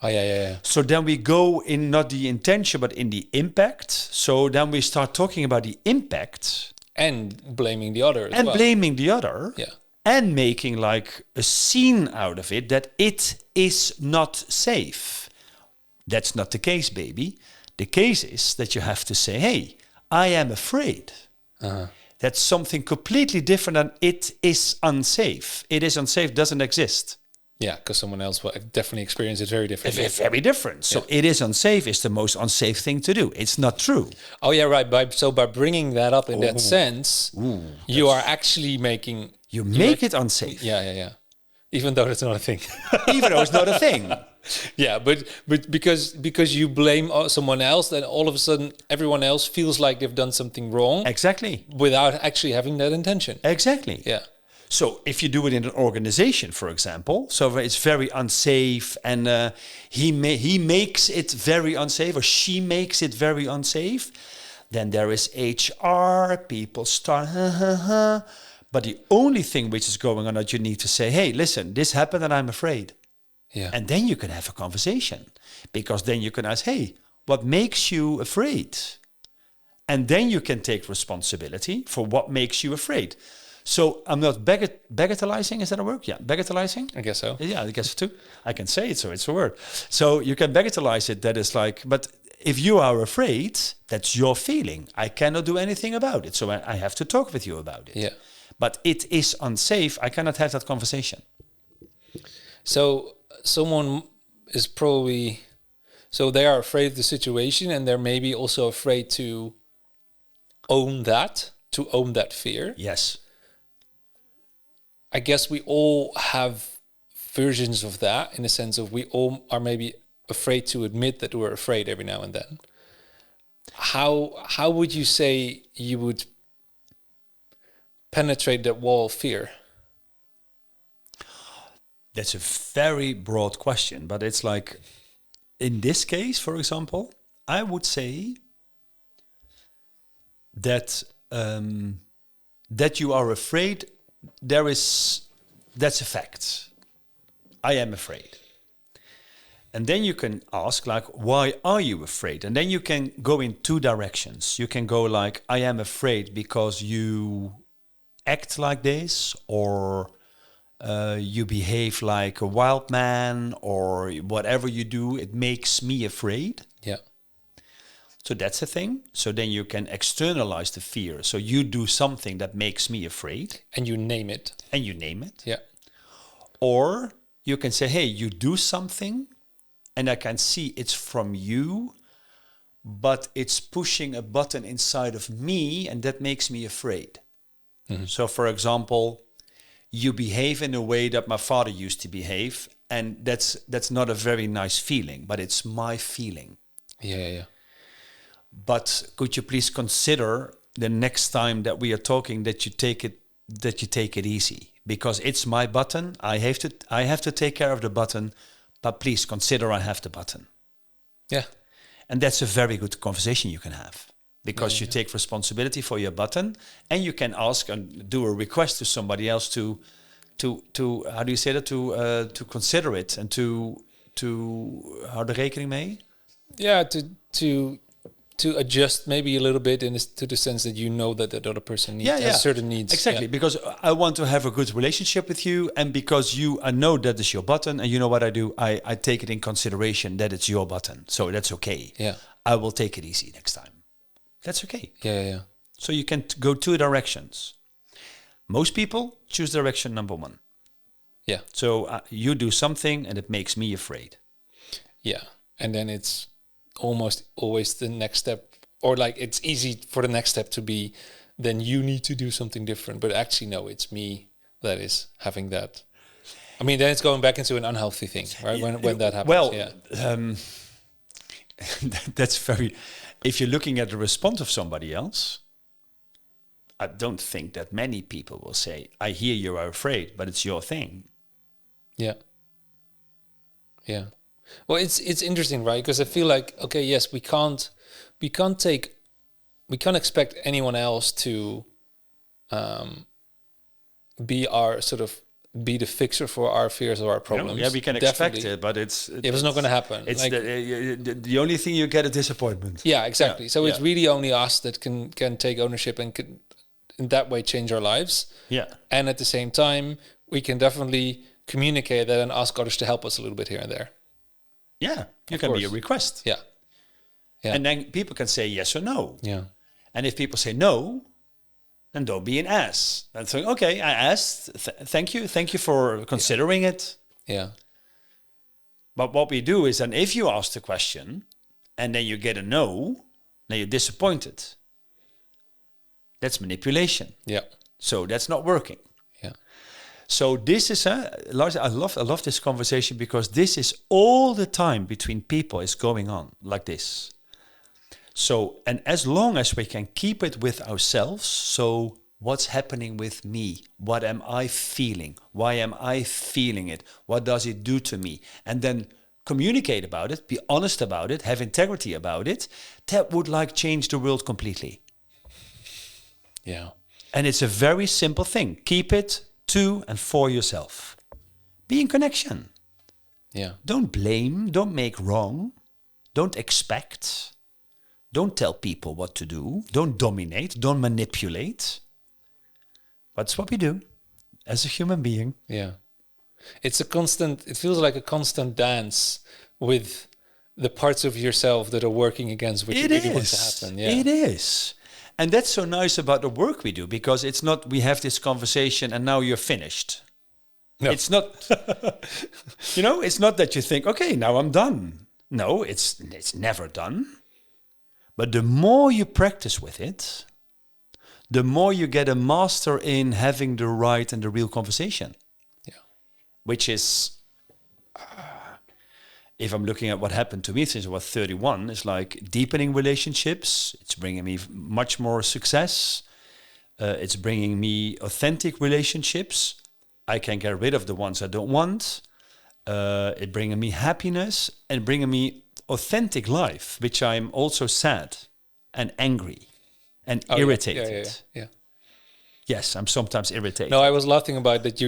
S2: Oh, yeah.
S1: So then we go in not the intention, but in the impact. So then we start talking about the impact.
S2: And blaming the other as well.
S1: And blaming the other.
S2: Yeah.
S1: And making like a scene out of it that it is not safe. That's not the case, baby. The case is that you have to say, hey, I am afraid. That's something completely different than it is unsafe. It is unsafe, doesn't exist.
S2: Yeah, because someone else will definitely experience it very differently.
S1: Very different. So it is unsafe is the most unsafe thing to do. It's not true.
S2: Oh, yeah, right. By bringing that up in that sense, you are actually making...
S1: You make it unsafe.
S2: Yeah. Even though that's not a thing.
S1: Even though it's not a thing.
S2: Yeah, but because you blame someone else, then all of a sudden everyone else feels like they've done something wrong.
S1: Exactly.
S2: Without actually having that intention.
S1: Exactly.
S2: Yeah.
S1: So if you do it in an organization, for example, so it's very unsafe and he makes it very unsafe or she makes it very unsafe, then there is HR, people start, But the only thing which is going on that you need to say, hey, listen, this happened and I'm afraid.
S2: Yeah.
S1: And then you can have a conversation because then you can ask, hey, what makes you afraid? And then you can take responsibility for what makes you afraid. So I'm not bagatellizing, is that a word? Yeah, bagatellizing?
S2: I guess so.
S1: Yeah, I guess so too. I can say it, so it's a word. So you can bagatelize it, that is like, but if you are afraid, that's your feeling. I cannot do anything about it, so I have to talk with you about it.
S2: Yeah.
S1: But it is unsafe, I cannot have that conversation.
S2: So someone is probably, so they are afraid of the situation and they're maybe also afraid to own that fear.
S1: Yes.
S2: I guess we all have versions of that in the sense of we all are maybe afraid to admit that we're afraid every now and then. How would you say you would penetrate that wall of fear?
S1: That's a very broad question, but it's like, in this case, for example, I would say that that you are afraid. That's a fact. I am afraid. And then you can ask, like, why are you afraid? And then you can go in two directions. You can go like, I am afraid because you act like this, or you behave like a wild man, or whatever you do, it makes me afraid.
S2: Yeah.
S1: So that's a thing. So then you can externalize the fear. So you do something that makes me afraid.
S2: And you name it.
S1: And you name it.
S2: Yeah.
S1: Or you can say, hey, you do something and I can see it's from you, but it's pushing a button inside of me and that makes me afraid. Mm-hmm. So for example, you behave in a way that my father used to behave, and that's not a very nice feeling, but it's my feeling.
S2: Yeah.
S1: But could you please consider the next time that we are talking that you take it easy, because it's my button. I have to take care of the button, but please consider I have the button.
S2: Yeah.
S1: And that's a very good conversation you can have, because you take responsibility for your button, and you can ask and do a request to somebody else to how do you say that, to consider it and to hou de rekening mee?
S2: Yeah, to adjust maybe a little bit to the sense that you know that other person has certain needs.
S1: Exactly, because I want to have a good relationship with you, and because I know that is your button, and you know what I do? I take it in consideration that it's your button, so that's okay.
S2: Yeah,
S1: I will take it easy next time. That's okay.
S2: Yeah.
S1: So you can go two directions. Most people choose direction number one.
S2: Yeah.
S1: So you do something and it makes me afraid.
S2: Yeah, and then it's almost always the next step, or like it's easy for the next step to be, then you need to do something different. But actually, no, it's me that is having that. I mean, then it's going back into an unhealthy thing, right? When that happens.
S1: Well,
S2: yeah.
S1: That's very. If you're looking at the response of somebody else, I don't think that many people will say, I hear you are afraid, but it's your thing.
S2: Yeah. Yeah. Well, it's interesting, right? Because I feel like, okay, yes, we can't expect anyone else to be our sort of be the fixer for our fears or our problems.
S1: Yeah, we can expect it, but it's
S2: not going to happen.
S1: It's
S2: like,
S1: the only thing you get is disappointment.
S2: yeah, exactly.
S1: Yeah,
S2: So
S1: yeah.
S2: it's really only us that can take ownership and can in that way change our lives.
S1: Yeah.
S2: And at the same time, we can definitely communicate that and ask others to help us a little bit here and there.
S1: Yeah, you
S2: Of
S1: can be a
S2: course.
S1: request.
S2: Yeah. Yeah.
S1: And then people can say yes or no.
S2: Yeah.
S1: And if people say no, then don't be an ass. And think, okay, I asked. Thank you for considering it.
S2: Yeah.
S1: But what we do is, then if you ask the question and then you get a no, then you're disappointed. That's manipulation.
S2: Yeah.
S1: So that's not working.
S2: Yeah.
S1: So this is Lars, I love this conversation because this is all the time between people is going on like this. So, and as long as we can keep it with ourselves, so what's happening with me? What am I feeling? Why am I feeling it? What does it do to me? And then communicate about it, be honest about it, have integrity about it, that would like change the world completely.
S2: Yeah.
S1: And it's a very simple thing. Keep it to and for yourself. Be in connection.
S2: Yeah.
S1: Don't blame, don't make wrong, don't expect. Don't tell people what to do. Don't dominate. Don't manipulate. That's what we do as a human being.
S2: Yeah. It feels like a constant dance with the parts of yourself that are working against what you really want to happen. Yeah.
S1: It is. And that's so nice about the work we do, because it's not we have this conversation and now you're finished. No. It's not, it's not that you think, okay, now I'm done. No, it's never done. But the more you practice with it, the more you get a master in having the right and the real conversation.
S2: Yeah.
S1: Which is, if I'm looking at what happened to me since I was 31, it's like deepening relationships. It's bringing me much more success. It's bringing me authentic relationships. I can get rid of the ones I don't want. It bringing me happiness and bringing me authentic life, which I'm also sad and angry and irritated.
S2: Yeah.
S1: Yes, I'm sometimes irritated.
S2: No, I was laughing about that.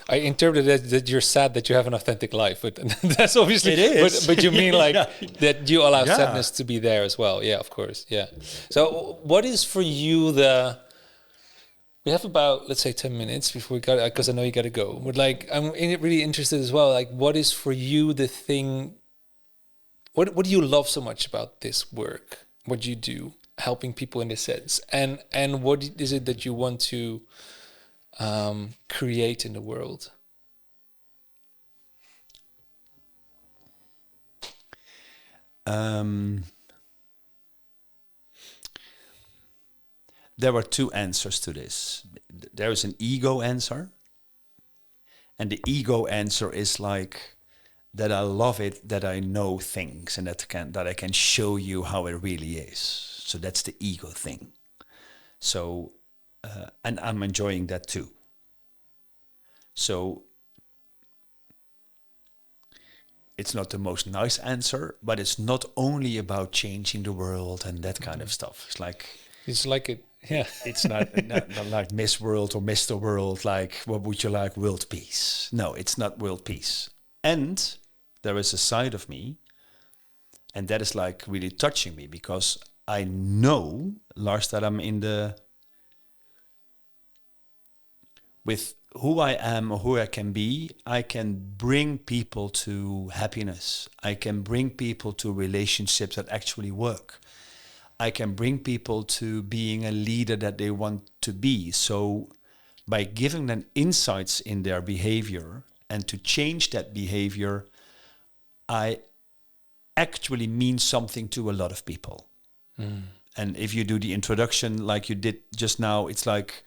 S2: I interpreted that you're sad that you have an authentic life, but that's obviously
S1: it is.
S2: But you mean like that you allow sadness to be there as well? Yeah, of course. Yeah. So, what is for you we have about, let's say, 10 minutes before we got, because I know you got to go. But like, I'm really interested as well. Like, what is for you the thing? What do you love so much about this work? What you do, helping people in this sense, and what is it that you want to create in the world?
S1: There are two answers to this. There is an ego answer. And the ego answer is like that I love it, that I know things and that I can show you how it really is. So that's the ego thing. So, and I'm enjoying that too. So it's not the most nice answer, but it's not only about changing the world and that kind of stuff. It's like
S2: it. Yeah,
S1: it's not like Miss World or Mr. World, like what would you like, world peace? No, it's not world peace. And there is a side of me, and that is like really touching me, because I know, Lars, that I'm with who I am or who I can be, I can bring people to happiness. I can bring people to relationships that actually work. I can bring people to being a leader that they want to be. So by giving them insights in their behavior and to change that behavior, I actually mean something to a lot of people. Mm. And if you do the introduction like you did just now, it's like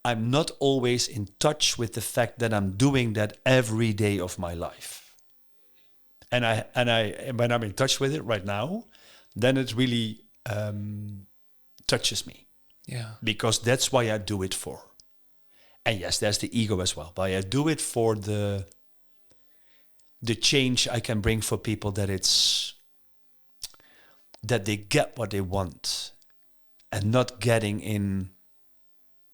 S1: I'm not always in touch with the fact that I'm doing that every day of my life. And I when I'm in touch with it right now, then it really touches me.
S2: Yeah.
S1: because that's why I do it for. And yes, there's the ego as well, but I do it for the change I can bring for people, that they get what they want and not getting in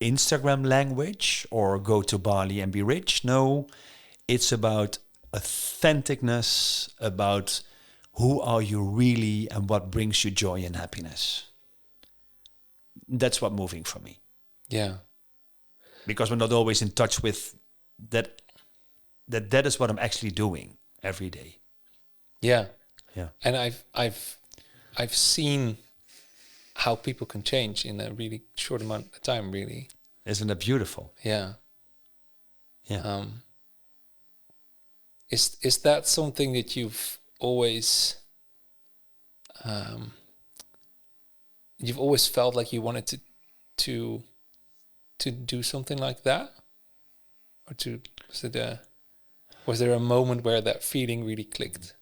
S1: Instagram language or go to Bali and be rich. No, it's about authenticness, about who are you really and what brings you joy and happiness. That's what moving for me.
S2: Yeah.
S1: Because we're not always in touch with that is what I'm actually doing every day.
S2: Yeah.
S1: Yeah.
S2: And I've seen how people can change in a really short amount of time, really.
S1: Isn't that beautiful?
S2: Yeah.
S1: Yeah.
S2: Is that something that you've always felt like you wanted to do something like that? Or was there a moment where that feeling really clicked?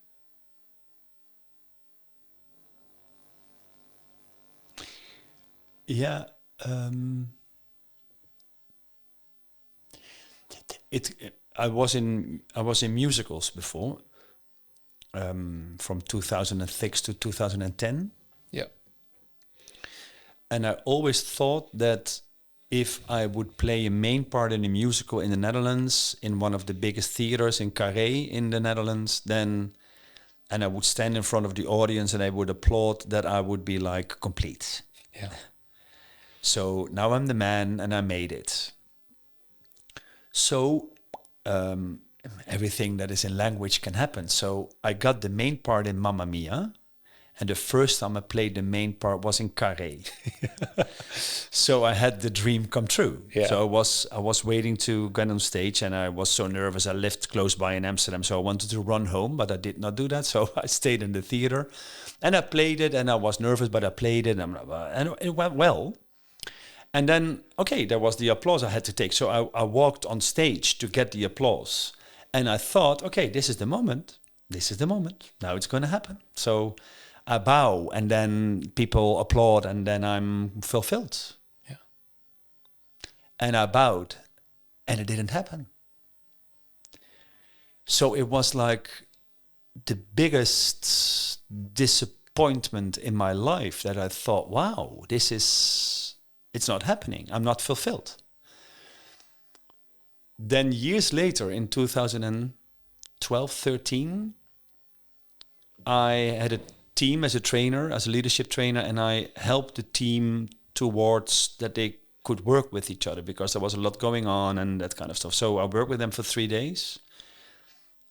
S1: Yeah. I was in musicals before, from 2006 to 2010.
S2: Yeah.
S1: And I always thought that if I would play a main part in a musical in the Netherlands, in one of the biggest theaters in Carré in the Netherlands, and I would stand in front of the audience and I would applaud, that I would be like complete.
S2: Yeah.
S1: So now I'm the man and I made it. So everything that is in language can happen. So I got the main part in Mamma Mia. And the first time I played the main part was in Carré. So I had the dream come true.
S2: Yeah.
S1: So I was waiting to get on stage and I was so nervous. I lived close by in Amsterdam, so I wanted to run home, but I did not do that. So I stayed in the theater and I played it, and I was nervous, but I played it and it went well. And then, okay, there was the applause I had to take. So I walked on stage to get the applause. And I thought, okay, this is the moment. This is the moment. Now it's going to happen. So I bow, and then people applaud, and then I'm fulfilled.
S2: Yeah.
S1: And I bowed, and it didn't happen. So it was like the biggest disappointment in my life, that I thought, wow, it's not happening. I'm not fulfilled. Then years later, in 2012, 13, I had a team as a trainer, as a leadership trainer, and I helped the team towards that they could work with each other, because there was a lot going on and that kind of stuff. So I worked with them for 3 days.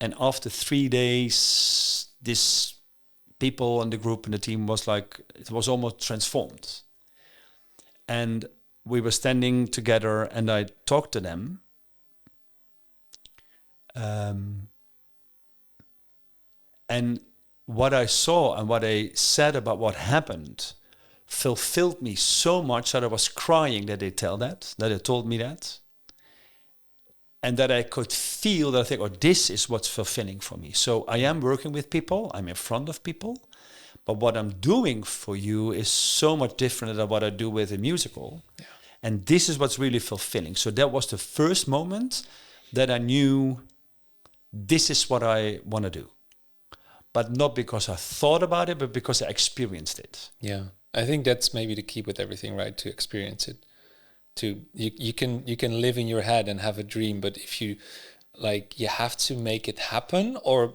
S1: And after 3 days, this people in the group and the team was like, it was almost transformed. And we were standing together and I talked to them. And what I saw and what I said about what happened fulfilled me so much that I was crying that they told me that. And that I could feel that I think, oh, this is what's fulfilling for me. So I am working with people, I'm in front of people, but what I'm doing for you is so much different than what I do with a musical. Yeah. And this is what's really fulfilling. So that was the first moment that I knew this is what I want to do. But not because I thought about it, but because I experienced it.
S2: Yeah, I think that's maybe the key with everything, right? To experience it. You can live in your head and have a dream, but if you you have to make it happen or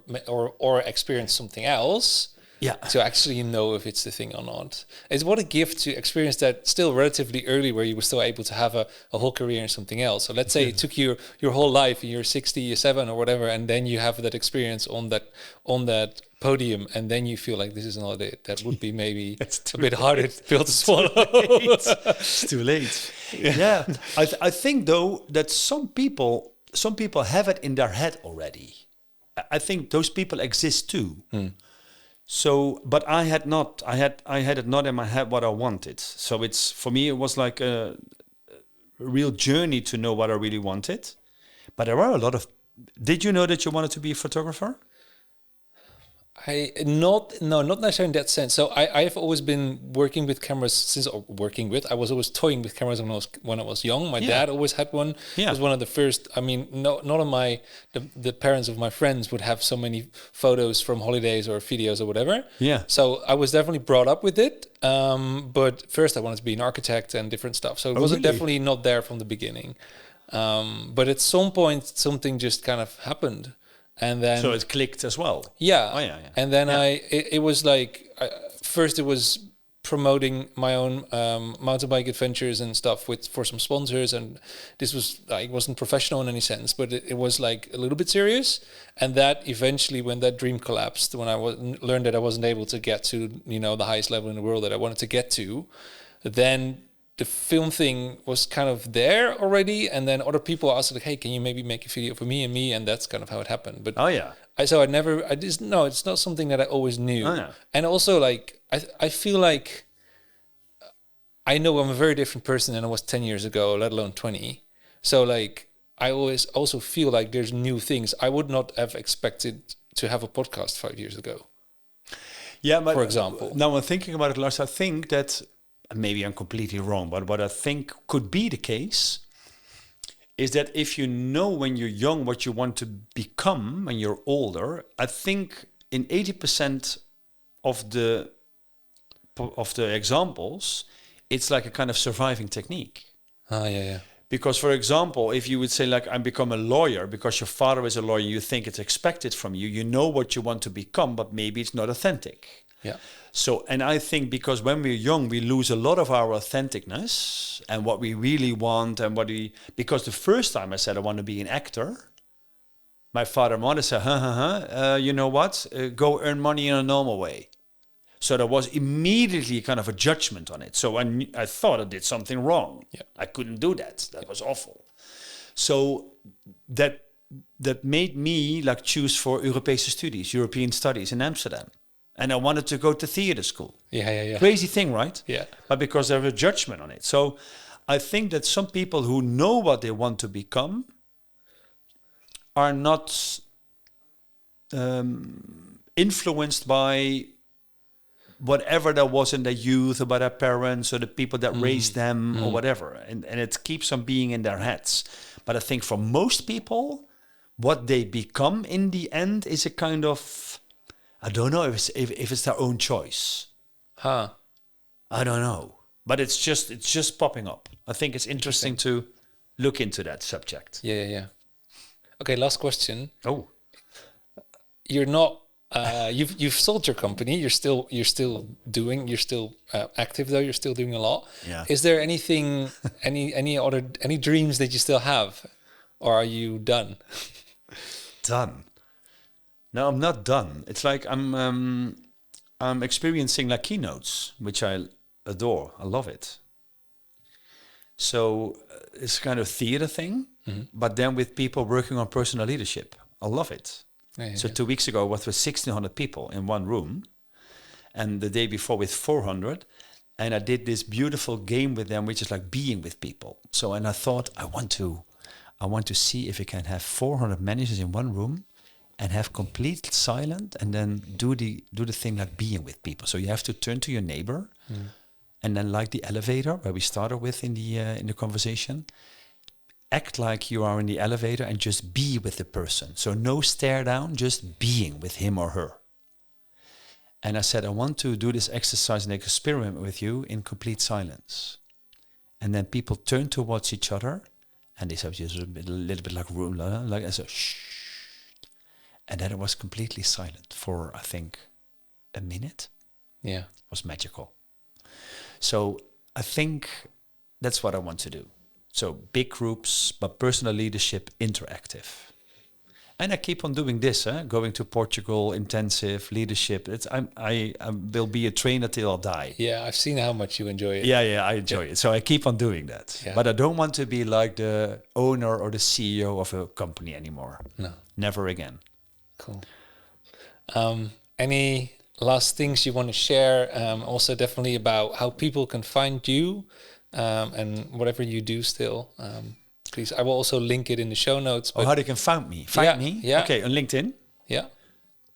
S2: experience something else. Yeah. To actually know if it's the thing or not. It's what a gift to experience that still relatively early, where you were still able to have a whole career in something else. So let's say it took you your whole life, and you're 67 or whatever, and then you have that experience on that podium, and then you feel like this is not it. That would be maybe a bit harder pill to swallow.
S1: It's too late. Yeah. I think though that some people have it in their head already. I think those people exist too. So, but I had not. I had it not in my head what I wanted. So it's, for me, it was like a real journey to know what I really wanted. But there are a lot of. Did you know that you wanted to be a photographer?
S2: Not necessarily in that sense. So I've always been working with cameras I was always toying with cameras when I was young. My dad always had one.
S1: Yeah.
S2: It was one of the first. I mean, none of the parents of my friends would have so many photos from holidays or videos or whatever.
S1: Yeah.
S2: So I was definitely brought up with it. But first I wanted to be an architect and different stuff. So it wasn't
S1: really?
S2: definitely not there from the beginning. But at some point something just kind of happened. And then
S1: So it clicked as well.
S2: yeah.
S1: Oh, yeah.
S2: And then it was like, first it was promoting my own mountain bike adventures and stuff for some sponsors. And this was like, wasn't professional in any sense, but it was like a little bit serious. And that eventually, when that dream collapsed, when I learned that I wasn't able to get to, the highest level in the world that I wanted to get to, then the film thing was kind of there already, and then other people asked like, "Hey, can you maybe make a video for me?" And that's kind of how it happened. But it's not something that I always knew.
S1: Oh, no.
S2: And also, like, I feel like I know I'm a very different person than I was 10 years ago, let alone 20. So like, I always also feel like there's new things. I would not have expected to have a podcast 5 years ago.
S1: Yeah, but
S2: for example,
S1: now I'm thinking about it, Lars, I think that maybe I'm completely wrong, but what I think could be the case is that if you know when you're young what you want to become when you're older, I think in 80% of the examples, it's like a kind of surviving technique.
S2: yeah.
S1: Because, for example, if you would say, like, I become a lawyer because your father is a lawyer, you think it's expected from you, you know what you want to become, but maybe it's not authentic.
S2: Yeah.
S1: So, and I think because when we're young, we lose a lot of our authenticness and what we really want because the first time I said I want to be an actor, my father and mother said, you know what, go earn money in a normal way. So there was immediately kind of a judgment on it. So I thought I did something wrong.
S2: Yeah.
S1: I couldn't do that. That was awful. So that made me like choose for European studies in Amsterdam. And I wanted to go to theater school.
S2: Yeah.
S1: Crazy thing, right?
S2: Yeah.
S1: But because there was a judgment on it. So I think that some people who know what they want to become are not influenced by whatever there was in their youth, or by their parents or the people that raised them or whatever. And it keeps on being in their heads. But I think for most people, what they become in the end is a kind of, I don't know if it's their own choice.
S2: Huh.
S1: I don't know. But it's just popping up. I think it's interesting to look into that subject.
S2: Yeah. Okay, last question.
S1: Oh.
S2: You're not you've sold your company. You're still active though. You're still doing a lot.
S1: Yeah.
S2: Is there anything, any dreams that you still have, or are you done?
S1: Done. No, I'm not done. It's like I'm experiencing like keynotes, which I adore. I love it. So it's kind of theater thing, but then with people working on personal leadership. I love it.
S2: Yeah.
S1: 2 weeks ago, I was with 1,600 people in one room, and the day before with 400, and I did this beautiful game with them, which is like being with people. So, and I thought I want to see if we can have 400 managers in one room and have complete silence, and then do the thing like being with people. So you have to turn to your neighbor, and then like the elevator where we started with in the conversation, act like you are in the elevator and just be with the person. So no stare down, just being with him or her. And I said, I want to do this exercise and experiment with you in complete silence. And then people turn towards each other, and they said just a little bit like room, like I said, shh. And then it was completely silent for, I think, a minute.
S2: Yeah.
S1: It was magical. So I think that's what I want to do. So big groups, but personal leadership, interactive. And I keep on doing this, going to Portugal, intensive leadership. I will be a trainer till I die.
S2: Yeah, I've seen how much you enjoy it.
S1: Yeah, I enjoy it. So I keep on doing that.
S2: Yeah.
S1: But I don't want to be like the owner or the CEO of a company anymore.
S2: No.
S1: Never again.
S2: Cool. Any last things you want to share? Also definitely about how people can find you, and whatever you do still. Please, I will also link it in the show notes.
S1: How they can find me? Find me?
S2: Yeah.
S1: Okay, on LinkedIn.
S2: Yeah.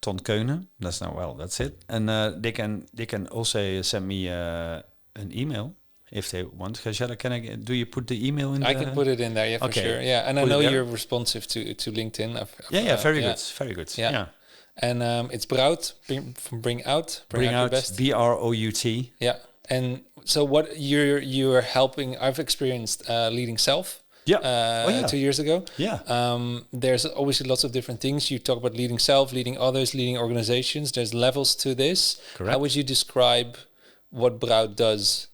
S1: Ton Keunen. That's it. And they can also send me an email if they want. Do you put the email in?
S2: I can put it in there, yeah, for sure. Yeah, and I know you're responsive to LinkedIn.
S1: Very good. Yeah.
S2: And it's Brout from Bring Out Your Best.
S1: Brout.
S2: Yeah. And so what you're helping, I've experienced leading self. 2 years ago. There's obviously lots of different things. You talk about leading self, leading others, leading organizations. There's levels to this.
S1: Correct.
S2: How would you describe what Brout does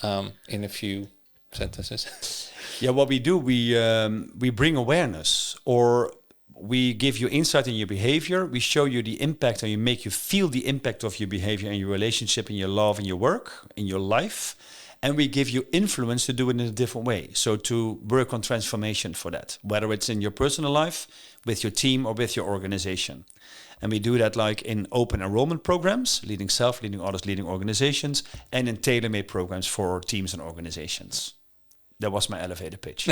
S2: in a few sentences?
S1: What we do, we bring awareness, or we give you insight in your behavior. We show you the impact, and you make you feel the impact of your behavior in your relationship, in your love, in your work, in your life. And we give you influence to do it in a different way. So to work on transformation for that, whether it's in your personal life, with your team, or with your organization. And we do that like in open enrollment programs, leading self, leading others, leading organizations, and in tailor-made programs for teams and organizations. That was my elevator pitch.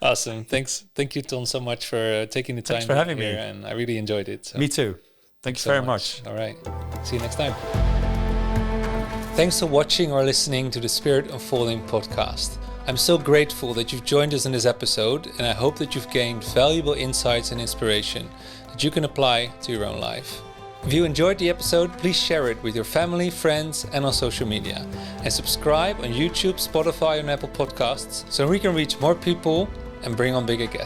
S2: Awesome. Thank you, Ton, so much for taking the time.
S1: Thanks for having me.
S2: And I really enjoyed it. So.
S1: Me too. Thanks very much.
S2: All right. See you next time. Thanks for watching or listening to the Spirit Unfolding podcast. I'm so grateful that you've joined us in this episode, and I hope that you've gained valuable insights and inspiration that you can apply to your own life. If you enjoyed the episode, please share it with your family, friends, and on social media. And subscribe on YouTube, Spotify, and Apple Podcasts so we can reach more people and bring on bigger guests.